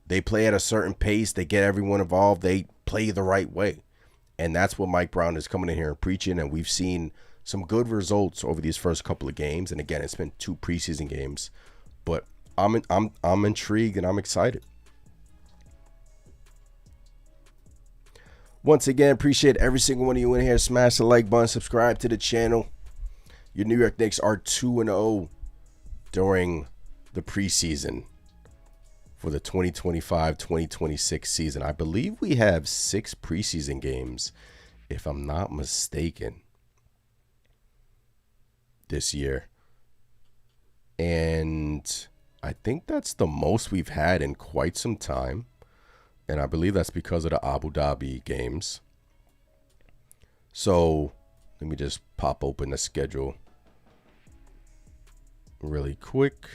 they play at a certain pace. They get everyone involved. They play the right way. And that's what Mike Brown is coming in here and preaching. And we've seen some good results over these first couple of games. And again, it's been 2 preseason games. But I'm intrigued and I'm excited. Once again, appreciate every single one of you in here. Smash the like button, subscribe to the channel. Your New York Knicks are 2-0 during the preseason for the 2025-2026 season. I believe we have 6 preseason games, if I'm not mistaken, this year. And I think that's the most we've had in quite some time. And I believe that's because of the Abu Dhabi games. So let me just pop open the schedule really quick.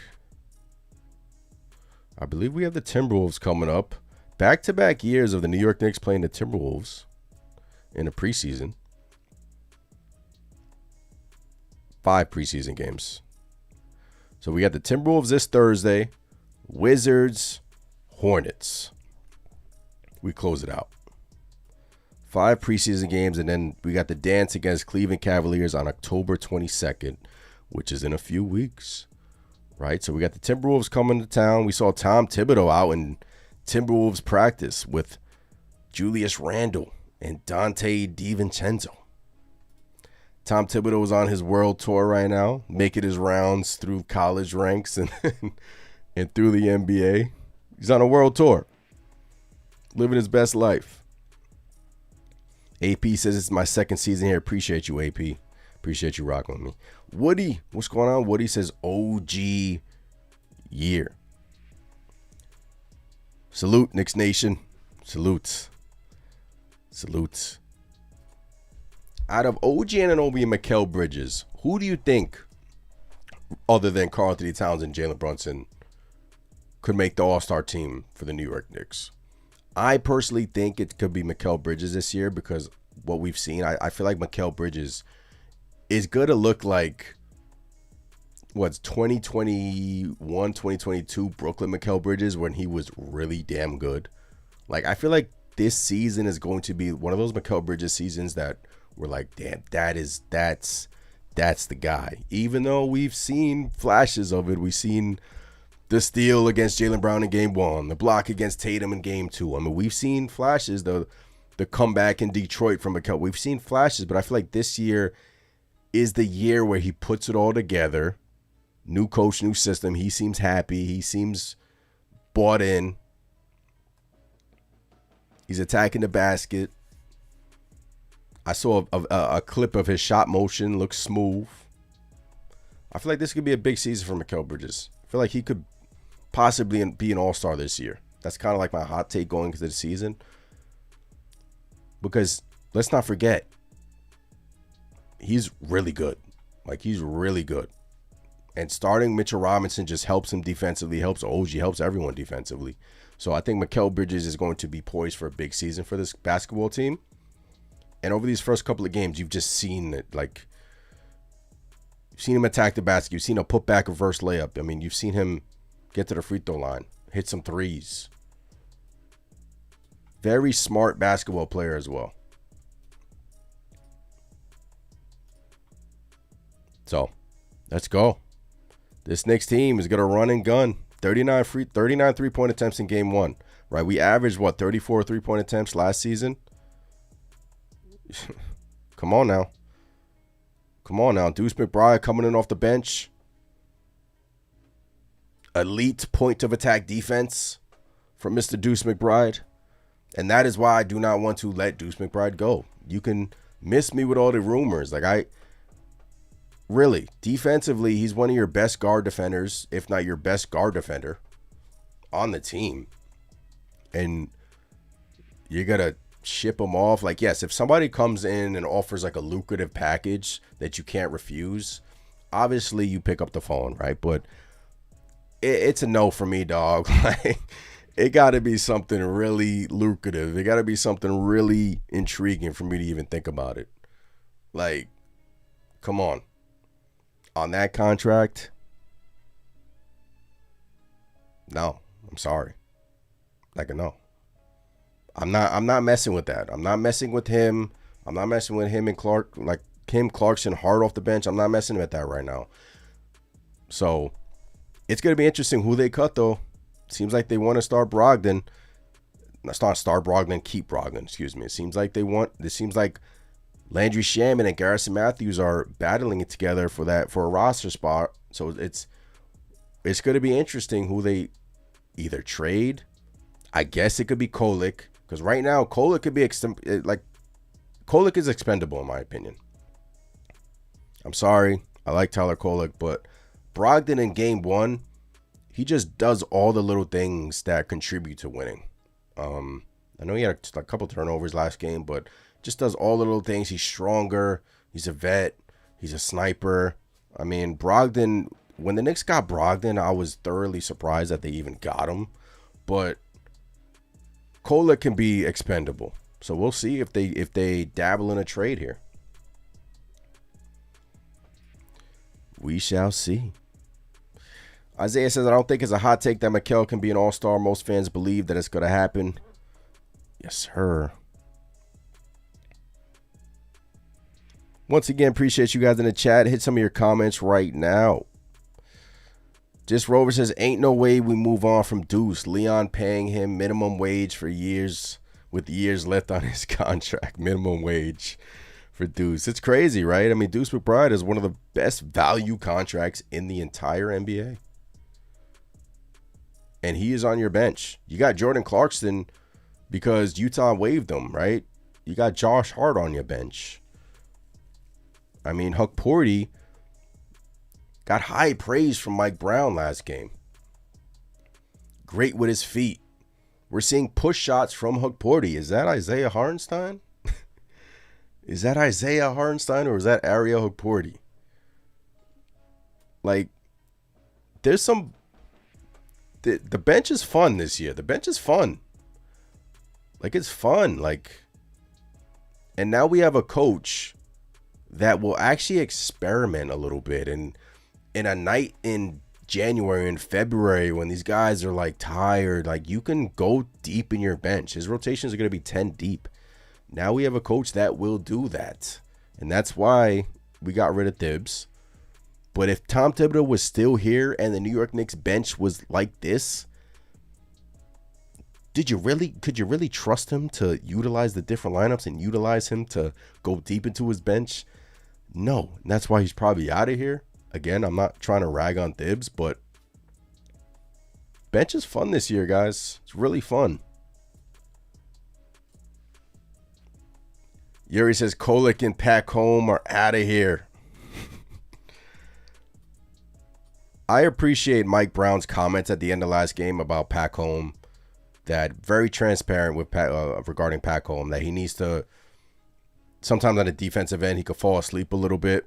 I believe we have the Timberwolves coming up. Back-to-back years of the New York Knicks playing the Timberwolves in the preseason. 5 preseason games. So we got the Timberwolves this Thursday. Wizards, Hornets. We close it out. 5 preseason games, and then we got the dance against Cleveland Cavaliers on October 22nd, which is in a few weeks, right? So we got the Timberwolves coming to town. We saw Tom Thibodeau out in Timberwolves practice with Julius Randle and Dante DiVincenzo. Tom Thibodeau is on his world tour right now, making his rounds through college ranks and and through the NBA. He's on a world tour, living his best life. AP says it's my 2nd season here. Appreciate you, AP. Appreciate you rocking with me. Woody, what's going on? Woody says OG year. Salute, Knicks Nation. Salutes. Salutes. Out of OG Anunoby and Mikal Bridges, who do you think, other than Karl-Anthony Towns and Jalen Brunson, could make the All-Star team for the New York Knicks? I personally think it could be Mikal Bridges this year, because what we've seen, I feel like Mikal Bridges is going to look like what's 2021, 2022 Brooklyn Mikal Bridges, when he was really damn good. Like, I feel like this season is going to be one of those Mikal Bridges seasons that we're like, damn, that's the guy. Even though we've seen flashes of it, we've seen the steal against Jaylen Brown in game 1, the block against Tatum in game 2. I mean, we've seen flashes, the comeback in Detroit from Mikal. We've seen flashes, but I feel like this year is the year where he puts it all together. New coach, new system. He seems happy. He seems bought in. He's attacking the basket. I saw a clip of his shot motion. Looks smooth. I feel like this could be a big season for Mikal Bridges. I feel like he could possibly be an all-star this year. That's kind of like my hot take going into the season. Because let's not forget, he's really good. Like, he's really good. And starting Mitchell Robinson just helps him defensively, helps OG, helps everyone defensively. So I think Mikal Bridges is going to be poised for a big season for this basketball team. And over these first couple of games, you've just seen it. Like, you've seen him attack the basket. You've seen him put back reverse layup. I mean, you've seen him get to the free throw line, hit some threes. Very smart basketball player as well. So, let's go. This Knicks team is going to run and gun. 39 3-point attempts in game one, right? We averaged, 34 3-point attempts last season? Come on now. Deuce McBride coming in off the bench. Elite point of attack defense from Mr. Deuce McBride. And that is why I do not want to let Deuce McBride go. You can miss me with all the rumors. Really, defensively, he's one of your best guard defenders, if not your best guard defender on the team. And you're going to ship him off. Yes, if somebody comes in and offers a lucrative package that you can't refuse, obviously you pick up the phone, right? But it's a no for me, dog. It got to be something really lucrative. It got to be something really intriguing for me to even think about it. Come on. On that contract, no, I'm sorry. No. I'm not messing with that. I'm not messing with him. I'm not messing with him and Clarkson hard off the bench. I'm not messing with that right now. So it's going to be interesting who they cut, though. Seems like they want to start Brogdon. Not start Brogdon, keep Brogdon, excuse me. It seems like Landry Shaman and Garrison Matthews are battling it together for a roster spot. So it's going to be interesting who they either trade. I guess it could be Kolek, because right now Kolek could be Kolek is expendable in my opinion. I'm sorry, I like Tyler Kolek, but Brogdon in game one, he just does all the little things that contribute to winning. I know he had a couple turnovers last game, but just does all the little things. He's stronger. He's a vet. He's a sniper. I mean, Brogdon, when the Knicks got Brogdon, I was thoroughly surprised that they even got him. But Kolek can be expendable. So we'll see if they dabble in a trade here. We shall see. Isaiah says, I don't think it's a hot take that Mikal can be an all-star. Most fans believe that it's going to happen. Yes, sir. Once again, appreciate you guys in the chat. Hit some of your comments right now. Just Rover says, ain't no way we move on from Deuce. Leon paying him minimum wage for years with years left on his contract. Minimum wage for Deuce. It's crazy, right? I mean, Deuce McBride is one of the best value contracts in the entire NBA. And he is on your bench. You got Jordan Clarkson because Utah waived him, right? You got Josh Hart on your bench. I mean, Huck Porty got high praise from Mike Brown last game. Great with his feet. We're seeing push shots from Huck Porty. Is that Isaiah Hartenstein? Is that Isaiah Hartenstein or is that Ariel Huck Porty? There's some... The bench is fun this year. The bench is fun. It's fun. And now we have a coach that will actually experiment a little bit. And in a night in January and February when these guys are tired, you can go deep in your bench. His rotations are going to be 10 deep. Now we have a coach that will do that. And that's why we got rid of Thibs. But if Tom Thibodeau was still here and the New York Knicks bench was like this, could you really trust him to utilize the different lineups and utilize him to go deep into his bench? No. And that's why he's probably out of here. Again, I'm not trying to rag on Thibs, but bench is fun this year, guys. It's really fun. Yuri says Kolek and Pat Home are out of here. I appreciate Mike Brown's comments at the end of last game about Pat Home. That very transparent with regarding Pat Home, that he needs to, sometimes on a defensive end, he could fall asleep a little bit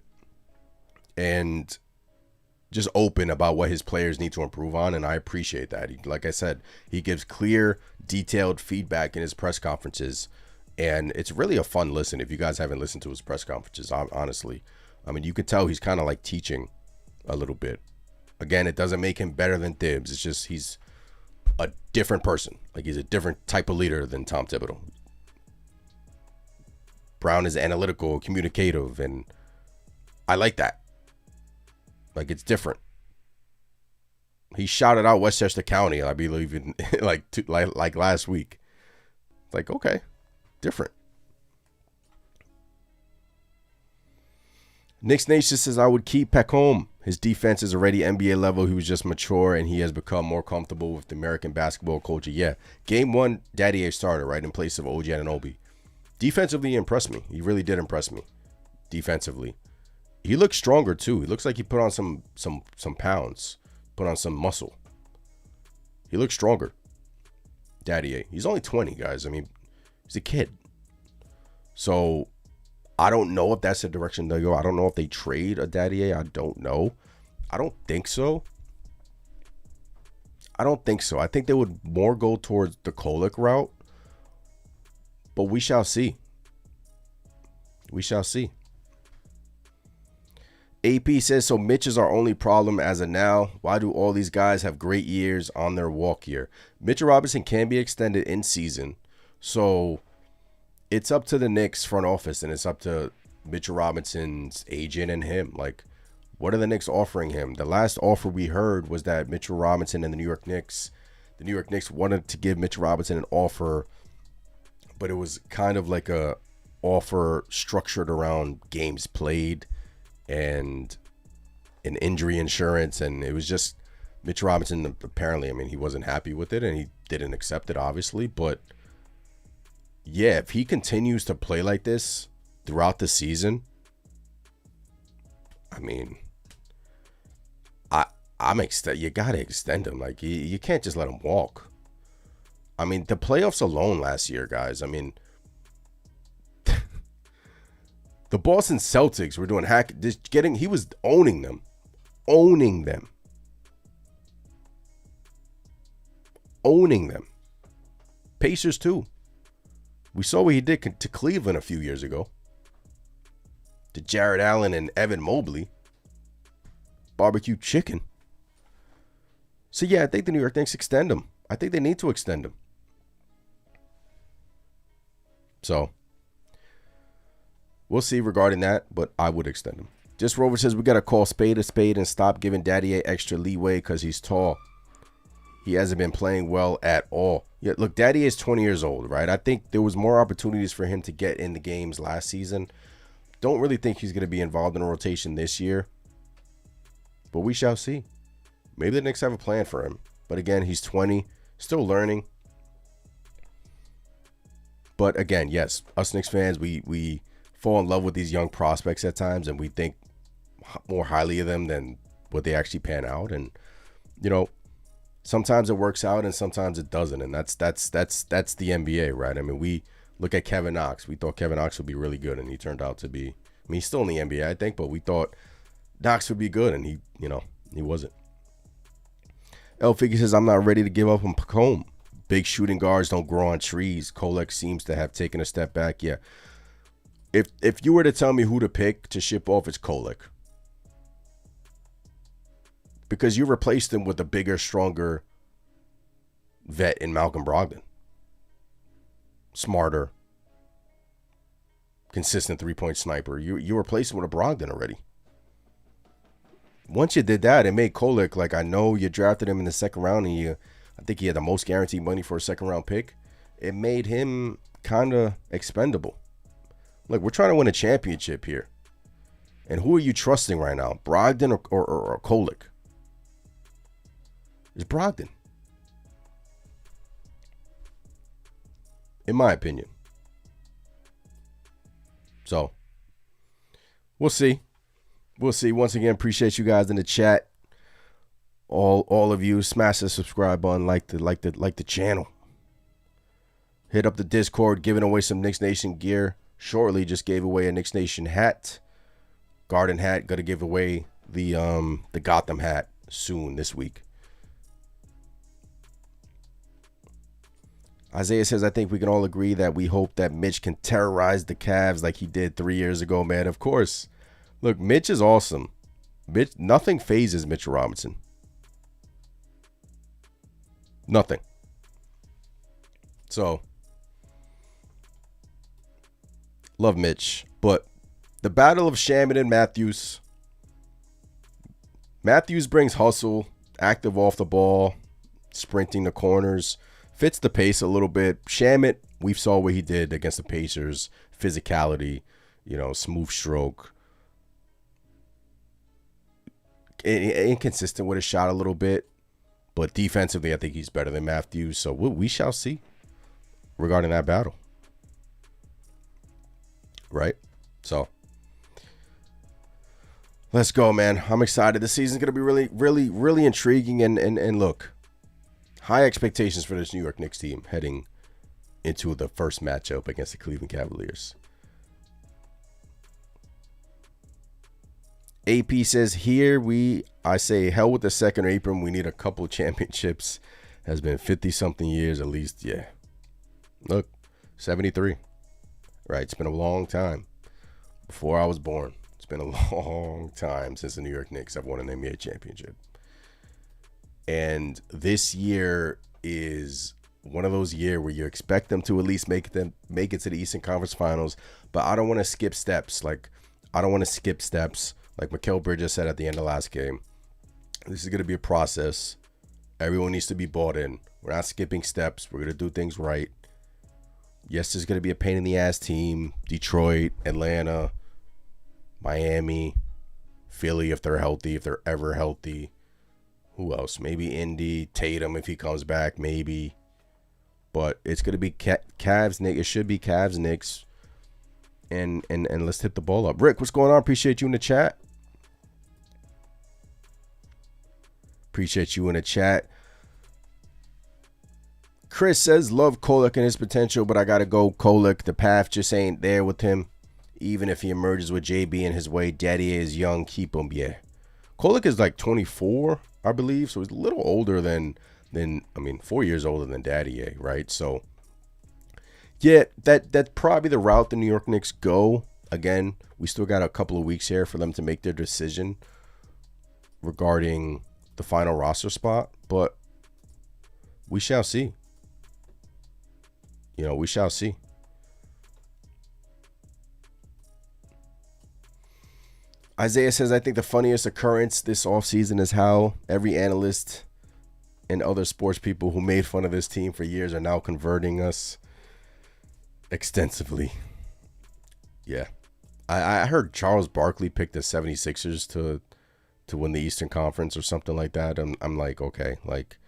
and just open about what his players need to improve on. And I appreciate that. Like I said, he gives clear, detailed feedback in his press conferences. And it's really a fun listen if you guys haven't listened to his press conferences, honestly. I mean, you can tell he's kind of teaching a little bit. Again, it doesn't make him better than Thibs. It's just he's a different person. He's a different type of leader than Tom Thibodeau. Brown is analytical, communicative, and I like that. It's different. He shouted out Westchester County, I believe, in, like last week. Like, okay, different. Knicks Nation says, I would keep Peckham. His defense is already NBA level. He was just mature, and he has become more comfortable with the American basketball culture. Yeah, game one, Daddy A started, right, in place of OG Anunoby. Defensively, he impressed me. He really did impress me. Defensively. He looks stronger, too. He looks like he put on some pounds, put on some muscle. He looks stronger. Daddy A. He's only 20, guys. I mean, he's a kid. So I don't know if that's the direction they go. I don't know if they trade a Daddy A. I don't know. I don't think so. I think they would more go towards the Kolek route. But we shall see. We shall see. AP says, so Mitch is our only problem as of now. Why do all these guys have great years on their walk year? Mitchell Robinson can be extended in season. So it's up to the Knicks front office, and it's up to Mitchell Robinson's agent and him. Like, what are the Knicks offering him? The last offer we heard was that Mitchell Robinson and the New York Knicks wanted to give Mitchell Robinson an offer, but it was kind of like a offer structured around games played and an injury insurance. And it was just Mitchell Robinson, apparently, I mean, he wasn't happy with it, and he didn't accept it, obviously. But yeah, if he continues to play like this throughout the season, I mean, you gotta extend him. Like, you can't just let him walk. I mean, the playoffs alone last year, guys. I mean, the Boston Celtics were doing he was owning them. Owning them. Pacers too. We saw what he did to Cleveland a few years ago. To Jared Allen and Evan Mobley. Barbecue chicken. So yeah, I think the New York Knicks extend him. I think they need to extend him. So we'll see regarding that, but I would extend him. Just Rover says we got to call spade a spade and stop giving Daddy A extra leeway because he's tall. He hasn't been playing well at all. Yeah, look, Daddy is 20 years old, right? I think there was more opportunities for him to get in the games last season. Don't really think he's going to be involved in a rotation this year. But we shall see. Maybe the Knicks have a plan for him. But again, he's 20, still learning. But again, yes, us Knicks fans, we fall in love with these young prospects at times, and we think more highly of them than what they actually pan out. And, you know, sometimes it works out and sometimes it doesn't. And that's the NBA, right? I mean, we look at Kevin Knox. We thought Kevin Knox would be really good, and he turned out to be, I mean, he's still in the NBA, I think, but we thought Knox would be good, and he wasn't. L Figure says, I'm not ready to give up on Pacome. Big shooting guards don't grow on trees. Kolek seems to have taken a step back. Yeah. If you were to tell me who to pick to ship off, it's Kolek. Because you replaced him with a bigger, stronger vet in Malcolm Brogdon. Smarter. Consistent three-point sniper. You replaced him with a Brogdon already. Once you did that, it made Kolek, like, I know you drafted him in the second round, and I think he had the most guaranteed money for a second-round pick. It made him kind of expendable. Look, we're trying to win a championship here. And who are you trusting right now? Brogdon or Kolek? It's Brogdon. In my opinion. So, we'll see. We'll see. Once again, appreciate you guys in the chat. All of you, smash the subscribe button, like the channel. Hit up the Discord, giving away some Knicks Nation gear. Shortly, just gave away a Knicks Nation hat, garden hat. Gonna give away the Gotham hat soon this week. Isaiah says, I think we can all agree that we hope that Mitch can terrorize the Cavs like he did 3 years ago, man. Of course. Look, Mitch is awesome. Mitch, nothing phases Mitchell Robinson. Nothing. So, love Mitch. But the battle of Shaman and Matthews. Matthews brings hustle, active off the ball, sprinting the corners, fits the pace a little bit. Shamit, we saw what he did against the Pacers. Physicality, smooth stroke. Inconsistent with his shot a little bit, but defensively, I think he's better than Matthews. So we shall see regarding that battle. Right? So let's go, man. I'm excited. This season's going to be really, really, really intriguing. And look, high expectations for this New York Knicks team heading into the first matchup against the Cleveland Cavaliers. AP says, I say, hell with the second apron. We need a couple championships. Has been 50-something years at least. Yeah. Look, 73. Right. It's been a long time. Before I was born. It's been a long time since the New York Knicks have won an NBA championship. And this year is one of those years where you expect them to at least make it to the Eastern Conference Finals. But I don't want to skip steps. Like Mikal Bridges said at the end of last game, this is going to be a process. Everyone needs to be bought in. We're not skipping steps. We're going to do things right. Yes, there's going to be a pain in the ass team. Detroit, Atlanta, Miami, Philly if they're healthy, if they're ever healthy. Who else? Maybe Indy, Tatum if he comes back, maybe. But it's going to be Cavs, Knicks. It should be Cavs, Knicks. And let's hit the ball up. Rick, what's going on? Appreciate you in the chat. Chris says, love Kolek and his potential, but I got to go Kolek. The path just ain't there with him. Even if he emerges with JB in his way, Daddy is young. Keep him, yeah. Kolek is like 24, I believe. So he's a little older than 4 years older than Daddy, right? So, yeah, that's probably the route the New York Knicks go. Again, we still got a couple of weeks here for them to make their decision regarding the final roster spot, but we shall see. We shall see. Isaiah says, I think the funniest occurrence this offseason is how every analyst and other sports people who made fun of this team for years are now converting us extensively. Yeah. I heard Charles Barkley picked the 76ers to win the Eastern Conference or something like that. I'm like, okay, like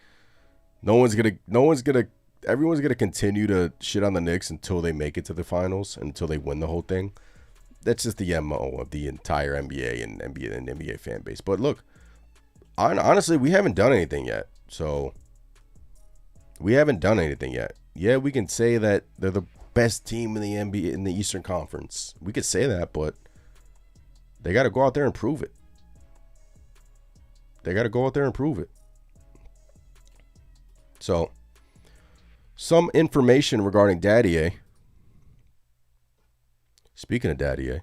everyone's gonna continue to shit on the Knicks until they make it to the finals, until they win the whole thing. That's just the MO of the entire NBA and NBA fan base. But look, honestly, we haven't done anything yet. So we haven't done anything yet. Yeah, we can say that they're the best team in the NBA in the Eastern Conference. We could say that, but they got to go out there and prove it. So, some information regarding Daddy. Speaking of Daddy,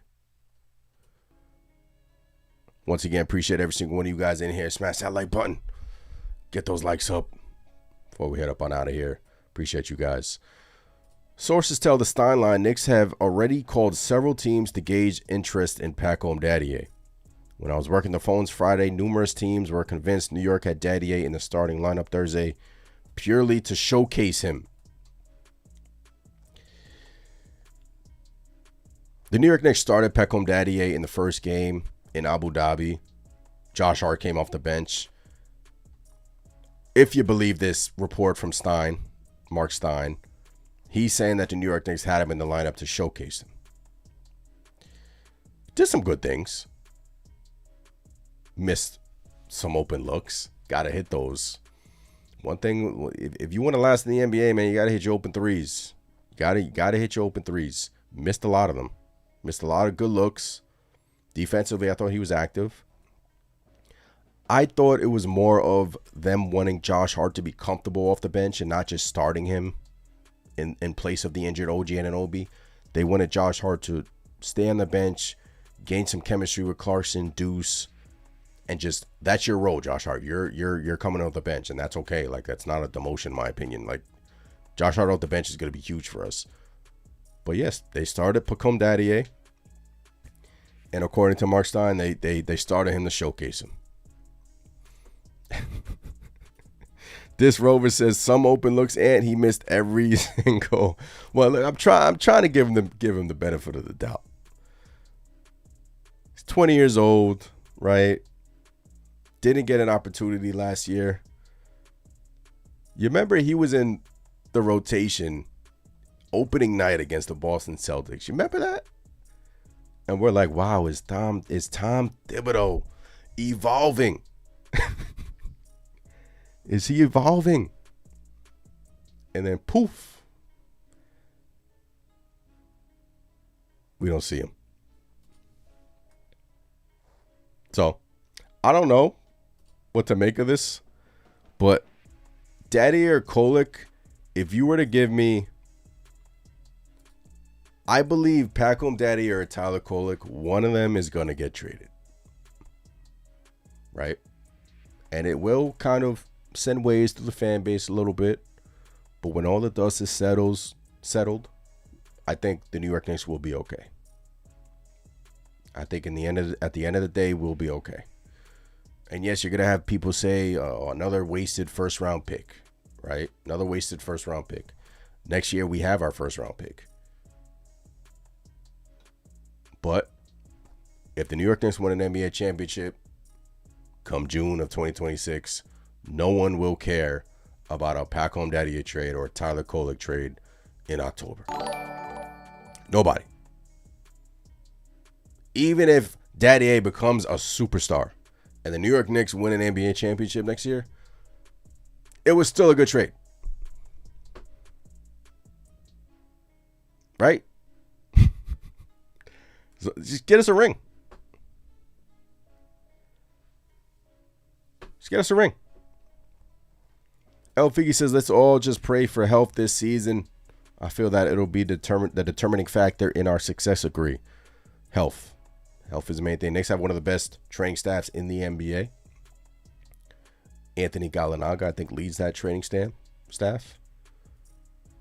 once again, appreciate every single one of you guys in here. Smash that like button. Get those likes up before we head up on out of here. Appreciate you guys. Sources tell the Stein line Knicks have already called several teams to gauge interest in Pacom Daddy. When I was working the phones Friday, numerous teams were convinced New York had Daddy in the starting lineup Thursday purely to showcase him. The New York Knicks started Pacom Daddy in the first game in Abu Dhabi. Josh Hart came off the bench. If you believe this report from Mark Stein, he's saying that the New York Knicks had him in the lineup to showcase him. Did some good things. Missed some open looks. Got to hit those. One thing, if you want to last in the NBA, man, you got to got to hit your open threes. Missed a lot of them. Missed a lot of good looks. Defensively, I thought he was active. I thought it was more of them wanting Josh Hart to be comfortable off the bench and not just starting him in place of the injured OG Anunoby. They wanted Josh Hart to stay on the bench, gain some chemistry with Clarkson, Deuce, and just, that's your role, Josh Hart. You're coming off the bench, and that's okay. Like, that's not a demotion, in my opinion. Like, Josh Hart off the bench is going to be huge for us. But yes, they started Pacom Daddy, and according to Mark Stein, they started him to showcase him. This Rover says some open looks and he missed every single. Well, look, I'm trying to give him the benefit of the doubt. He's 20 years old, right? Didn't get an opportunity last year. You remember he was in the rotation opening night against the Boston Celtics. You remember that? And we're like, wow, is Tom Thibodeau evolving? Is he evolving? And then poof, we don't see him. So I don't know what to make of this, but Daddy or Kolek, if you were to give me, I believe Pacom Daddy or Tyler Kolek, one of them is going to get traded. Right? And it will kind of send waves to the fan base a little bit. But when all the dust is settled, I think the New York Knicks will be okay. I think at the end of the day, we'll be okay. And yes, you're going to have people say, another wasted first round pick, right? Another wasted first round pick. Next year, we have our first round pick. But if the New York Knicks win an NBA championship come June of 2026, no one will care about a Pacom Daddy trade or a Tyler Kolek trade in October. Nobody. Even if Daddy A becomes a superstar and the New York Knicks win an NBA championship next year, it was still a good trade. Right? So just get us a ring. Just get us a ring. El Figgy says, let's all just pray for health this season. I feel that it'll be the determining factor in our success. Agree. Health. Health is the main thing. Knicks have one of the best training staffs in the NBA. Anthony Gallinari, I think, leads that training staff.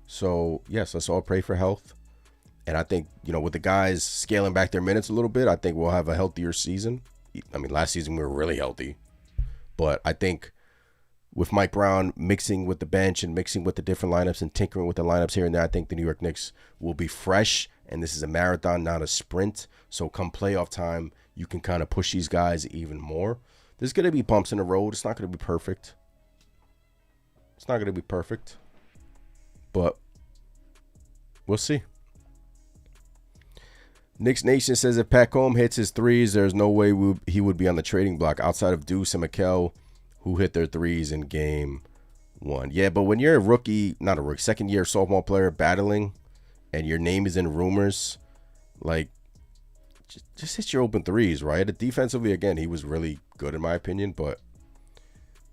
So, yes, let's all pray for health. And I think, with the guys scaling back their minutes a little bit, I think we'll have a healthier season. I mean, last season we were really healthy. But I think with Mike Brown mixing with the bench and mixing with the different lineups and tinkering with the lineups here and there, I think the New York Knicks will be fresh. And this is a marathon, not a sprint. So come playoff time, you can kind of push these guys even more. There's going to be bumps in the road. It's not going to be perfect. But we'll see. Knicks Nation says if Pacom hits his threes, there's no way he would be on the trading block outside of Deuce and Mikal, who hit their threes in game one. Yeah, but when you're a rookie, not a rookie, second-year sophomore player battling, and your name is in rumors, like, just hit your open threes, right? Defensively, again, he was really good in my opinion, but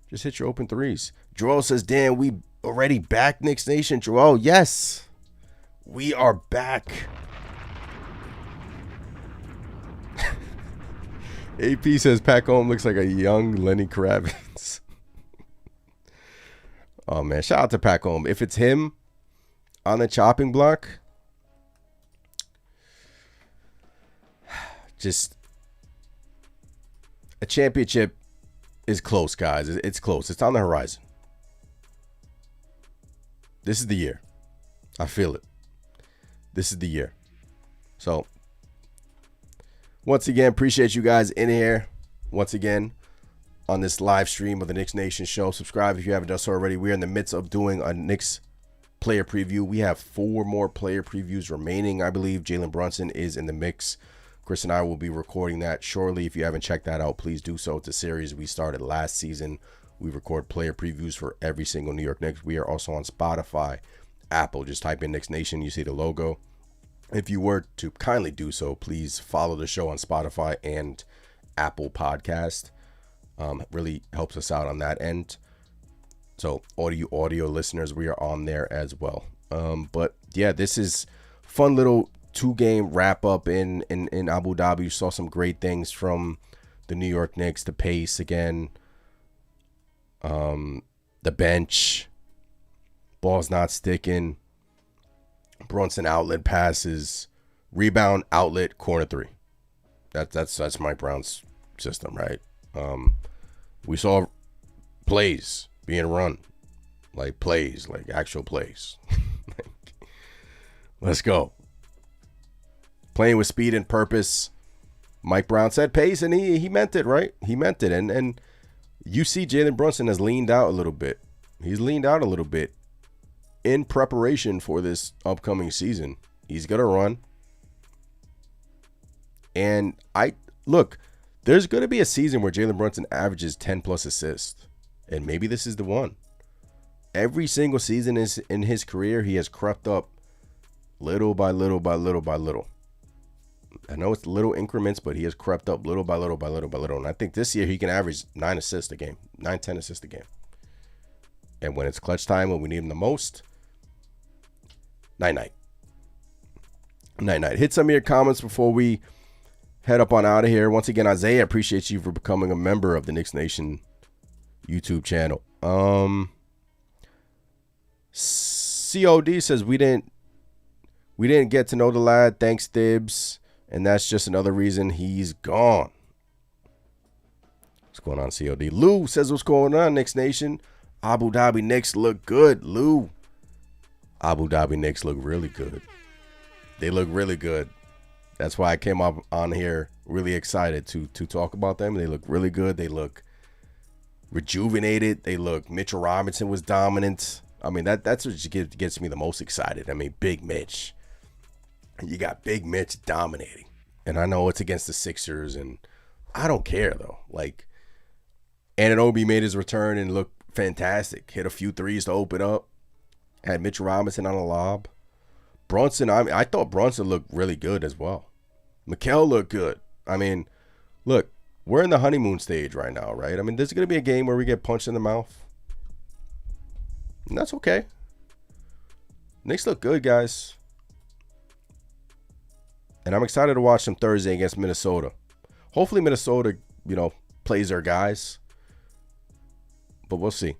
just hit your open threes. Joel says, damn, we already back, Knicks Nation. Joel, yes, we are back. AP says Pacom looks like a young Lenny Kravitz. Oh, man. Shout out to Pacom. If it's him on the chopping block, just a championship is close, guys. It's close. It's on the horizon. This is the year. I feel it. This is the year. So, once again, appreciate you guys in here. Once again, on this live stream of the Knicks Nation show. Subscribe if you haven't done so already. We're in the midst of doing a Knicks player preview. We have 4 more player previews remaining. I believe Jalen Brunson is in the mix. Chris and I will be recording that shortly. If you haven't checked that out, please do so. It's a series we started last season. We record player previews for every single New York Knicks. We are also on Spotify, Apple. Just type in Knicks Nation. You see the logo. If you were to kindly do so, please follow the show on Spotify and Apple Podcast. Really helps us out on that end. So audio listeners, we are on there as well. But yeah, this is fun little 2-game wrap up in Abu Dhabi. You saw some great things from the New York Knicks. The pace again, the bench, ball's not sticking. Brunson outlet passes, rebound, outlet, corner 3. That's Mike Brown's system, right? We saw plays being run Like plays, like actual plays. Let's go. Playing with speed and purpose. Mike Brown said pace, and he meant it, right? He meant it. And you see Jalen Brunson has leaned out a little bit. He's leaned out a little bit in preparation for this upcoming season. He's going to run. And look, there's going to be a season where Jalen Brunson averages 10-plus assists. And maybe this is the one. Every single season is in his career, he has crept up little by little by little by little. I know it's little increments, but he has crept up little by little by little by little. And I think this year he can average 9 assists a game, 10 assists a game. And when it's clutch time, when we need him the most, night-night. Night-night. Hit some of your comments before we head up on out of here. Once again, Isaiah, appreciate you for becoming a member of the Knicks Nation YouTube channel. COD says we didn't get to know the lad. Thanks, Thibs. And that's just another reason he's gone. What's going on, COD? Lou says what's going on, Knicks Nation. Abu Dhabi Knicks look good, Lou. Abu Dhabi Knicks look really good. They look really good. That's why I came up on here really excited to talk about them. They look really good. They look rejuvenated. They look, Mitchell Robinson was dominant. I mean, that's what gets me the most excited. I mean, Big Mitch. You got Big Mitch dominating. And I know it's against the Sixers, and I don't care, though. Like, Anunoby made his return and looked fantastic. Hit a few threes to open up. Had Mitch Robinson on a lob. Brunson, I thought Brunson looked really good as well. Mikal looked good. I mean, look, we're in the honeymoon stage right now, right? I mean, there's going to be a game where we get punched in the mouth. And that's okay. Knicks look good, guys. And I'm excited to watch them Thursday against Minnesota. Hopefully Minnesota, plays their guys. But we'll see.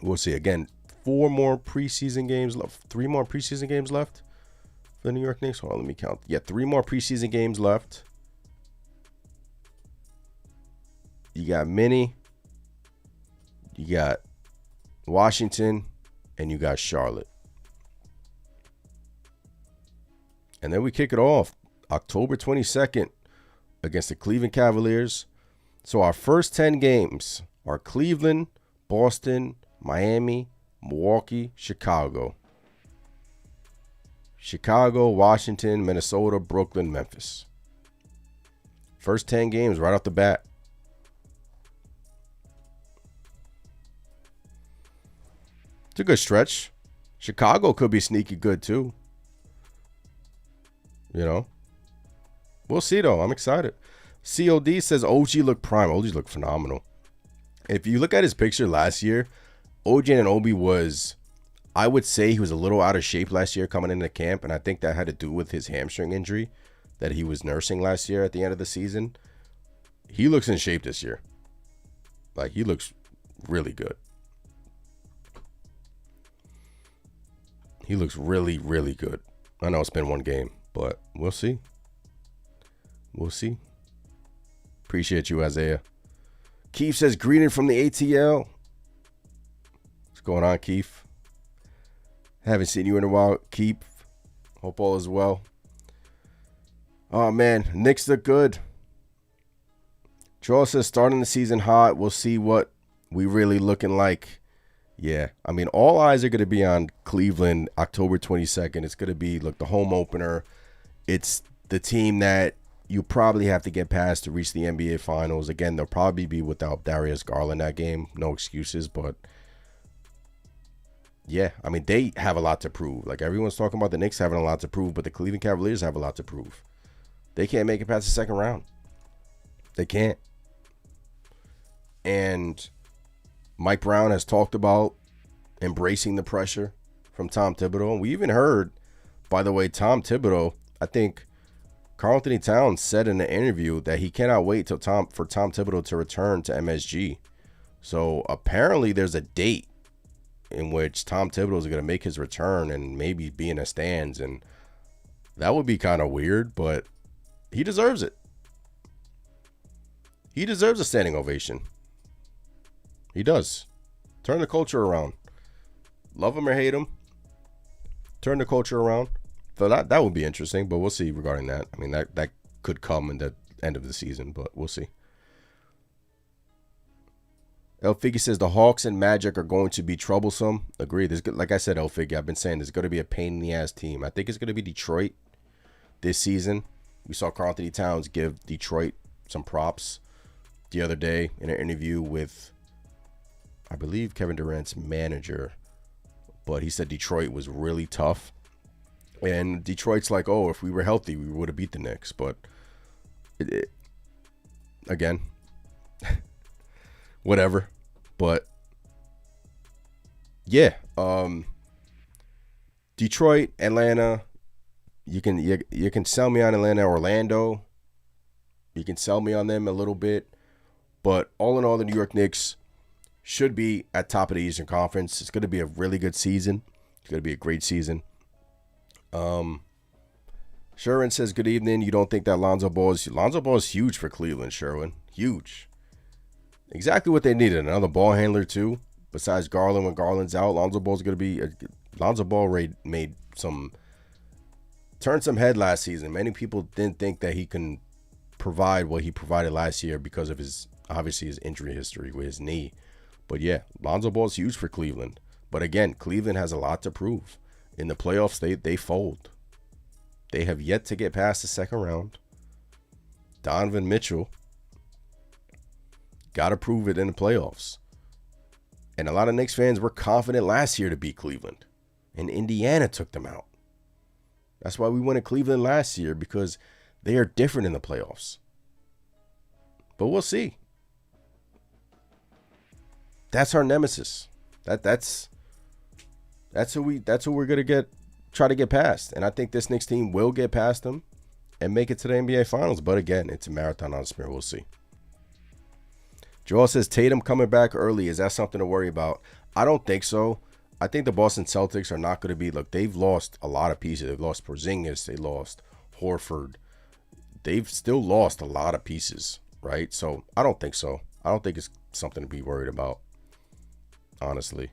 We'll see. Again, 3 more preseason games left for the New York Knicks. Hold on, let me count. Yeah, 3 more preseason games left. You got Minnie. You got Washington. And you got Charlotte. And then we kick it off October 22nd against the Cleveland Cavaliers. So our first 10 games are Cleveland, Boston, Miami, Milwaukee, Chicago. Chicago, Washington, Minnesota, Brooklyn, Memphis. First 10 games right off the bat. It's a good stretch. Chicago could be sneaky good too. We'll see, though. I'm excited. COD says OG looked prime. OG looked phenomenal. If you look at his picture last year, OG Anunoby was, I would say he was a little out of shape last year coming into camp, and I think that had to do with his hamstring injury that he was nursing last year at the end of the season. He looks in shape this year. Like, he looks really good. He looks really, really good. I know it's been one game, but we'll see. We'll see. Appreciate you, Isaiah. Keith says, greeting from the ATL. What's going on, Keith? Haven't seen you in a while, Keith. Hope all is well. Oh, man. Knicks look good. Joel says, starting the season hot. We'll see what we really looking like. Yeah, I mean, all eyes are going to be on Cleveland October 22nd. It's going to be, look, the home opener. It's the team that you probably have to get past to reach the NBA Finals. Again, they'll probably be without Darius Garland that game. No excuses, but yeah, I mean, they have a lot to prove. Like, everyone's talking about the Knicks having a lot to prove, but the Cleveland Cavaliers have a lot to prove. They can't make it past the second round. They can't. And Mike Brown has talked about embracing the pressure from Tom Thibodeau. And we even heard, by the way, Tom Thibodeau, I think Karl Anthony Towns said in an interview that he cannot wait for Tom Thibodeau to return to MSG. So apparently there's a date in which Tom Thibodeau is going to make his return and maybe be in the stands. And that would be kind of weird, but he deserves it. He deserves a standing ovation. He does. Turn the culture around. love him or hate him, turn the culture around. So that would be interesting, but we'll see regarding that. I mean, that could come in the end of the season, but we'll see. El Figgy says the Hawks and Magic are going to be troublesome. Agree. Like I said, El Figgy, I've been saying there's going to be a pain in the ass team. I think it's going to be Detroit this season. We saw Karl Anthony Towns give Detroit some props the other day in an interview with, I believe, Kevin Durant's manager. But he said Detroit was really tough. And Detroit's like, oh, if we were healthy, we would have beat the Knicks. But, again, whatever. But, yeah. Detroit, Atlanta, you can sell me on Atlanta, Orlando. You can sell me on them a little bit. But all in all, the New York Knicks should be at top of the Eastern Conference. It's going to be a really good season. It's going to be a great season. Sherwin says, good evening. You don't think that Lonzo Ball is huge for Cleveland, Sherwin. Huge. Exactly what they needed. Another ball handler, too. Besides Garland, when Garland's out, Lonzo Ball's going to be... Lonzo Ball made turned some head last season. Many people didn't think that he can provide what he provided last year because of his injury history with his knee. But yeah, Lonzo Ball is huge for Cleveland. But again, Cleveland has a lot to prove. In the playoffs, they fold. They have yet to get past the second round. Donovan Mitchell got to prove it in the playoffs. And a lot of Knicks fans were confident last year to beat Cleveland. And Indiana took them out. That's why we went to Cleveland last year, because they are different in the playoffs. But we'll see. That's our nemesis. That's who we're gonna try to get past. And I think this Knicks team will get past them and make it to the NBA Finals. But again, it's a marathon on sprint. We'll see. Joel says Tatum coming back early. Is that something to worry about? I don't think so. I think the Boston Celtics are not going to be... Look, they've lost a lot of pieces. They've lost Porzingis. They lost Horford. They've still lost a lot of pieces, right? So I don't think so. I don't think it's something to be worried about, honestly.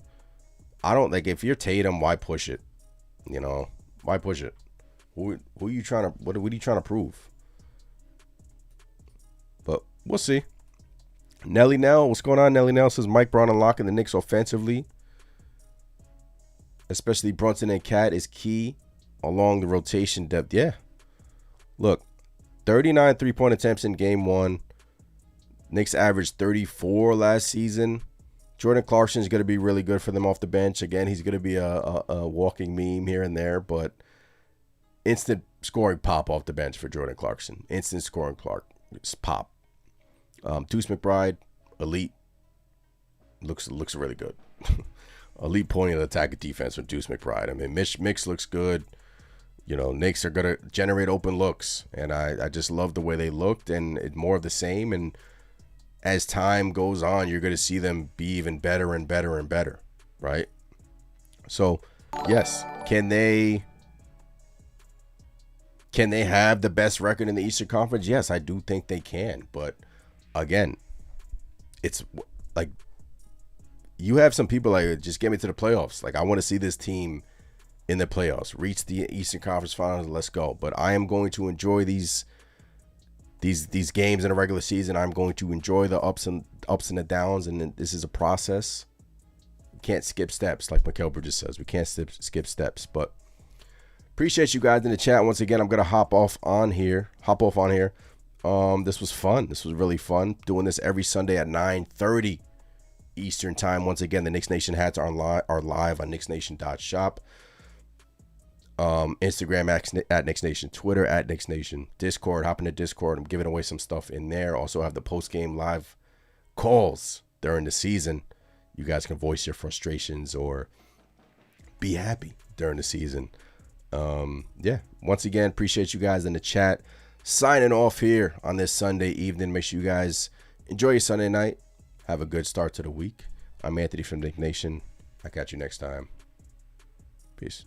I don't think if you're Tatum, why push it? You know, why push it? Who are you trying to... What are you trying to prove? But we'll see. Nelly Nell, what's going on? Nelly Nell says Mike Brown unlocking the Knicks offensively, especially Brunson and Cat, is key along the rotation depth. Yeah. Look, 39 three-point attempts in game one. Knicks averaged 34 last season. Jordan Clarkson is going to be really good for them off the bench. Again, he's going to be a walking meme here and there, but instant scoring pop off the bench for Jordan Clarkson. Instant scoring pop. Deuce McBride, elite. Looks really good. Elite point of attack defense with Deuce McBride. I mean, Mitch looks good. You know, Knicks are going to generate open looks. And I just love the way they looked, and it's more of the same. And as time goes on, you're going to see them be even better and better and better, right? So, yes, can they have the best record in the Eastern Conference? Yes, I do think they can. But again, it's like you have some people like, just get me to the playoffs. Like, I want to see this team in the playoffs, reach the Eastern Conference Finals. Let's go. But I am going to enjoy these games in a regular season. I'm going to enjoy the ups and the downs, and this is a process. You can't skip steps, like Mikal Bridges says. We can't skip steps. But appreciate you guys in the chat. Once again, I'm gonna hop off on here. This was fun. This was really fun doing this every Sunday at 9:30 Eastern time. Once again, the Knicks Nation hats are live on knicksnation.shop. Instagram at Knicks Nation, Twitter at Knicks Nation, Discord. Hop into Discord. I'm giving away some stuff in there. Also have the post-game live calls during the season. You guys can voice your frustrations or be happy during the season. Yeah, once again, appreciate you guys in the chat. Signing off here on this Sunday evening. Make sure you guys enjoy your Sunday night. Have a good start to the week. I'm Anthony from Knicks Nation. I catch you next time. Peace.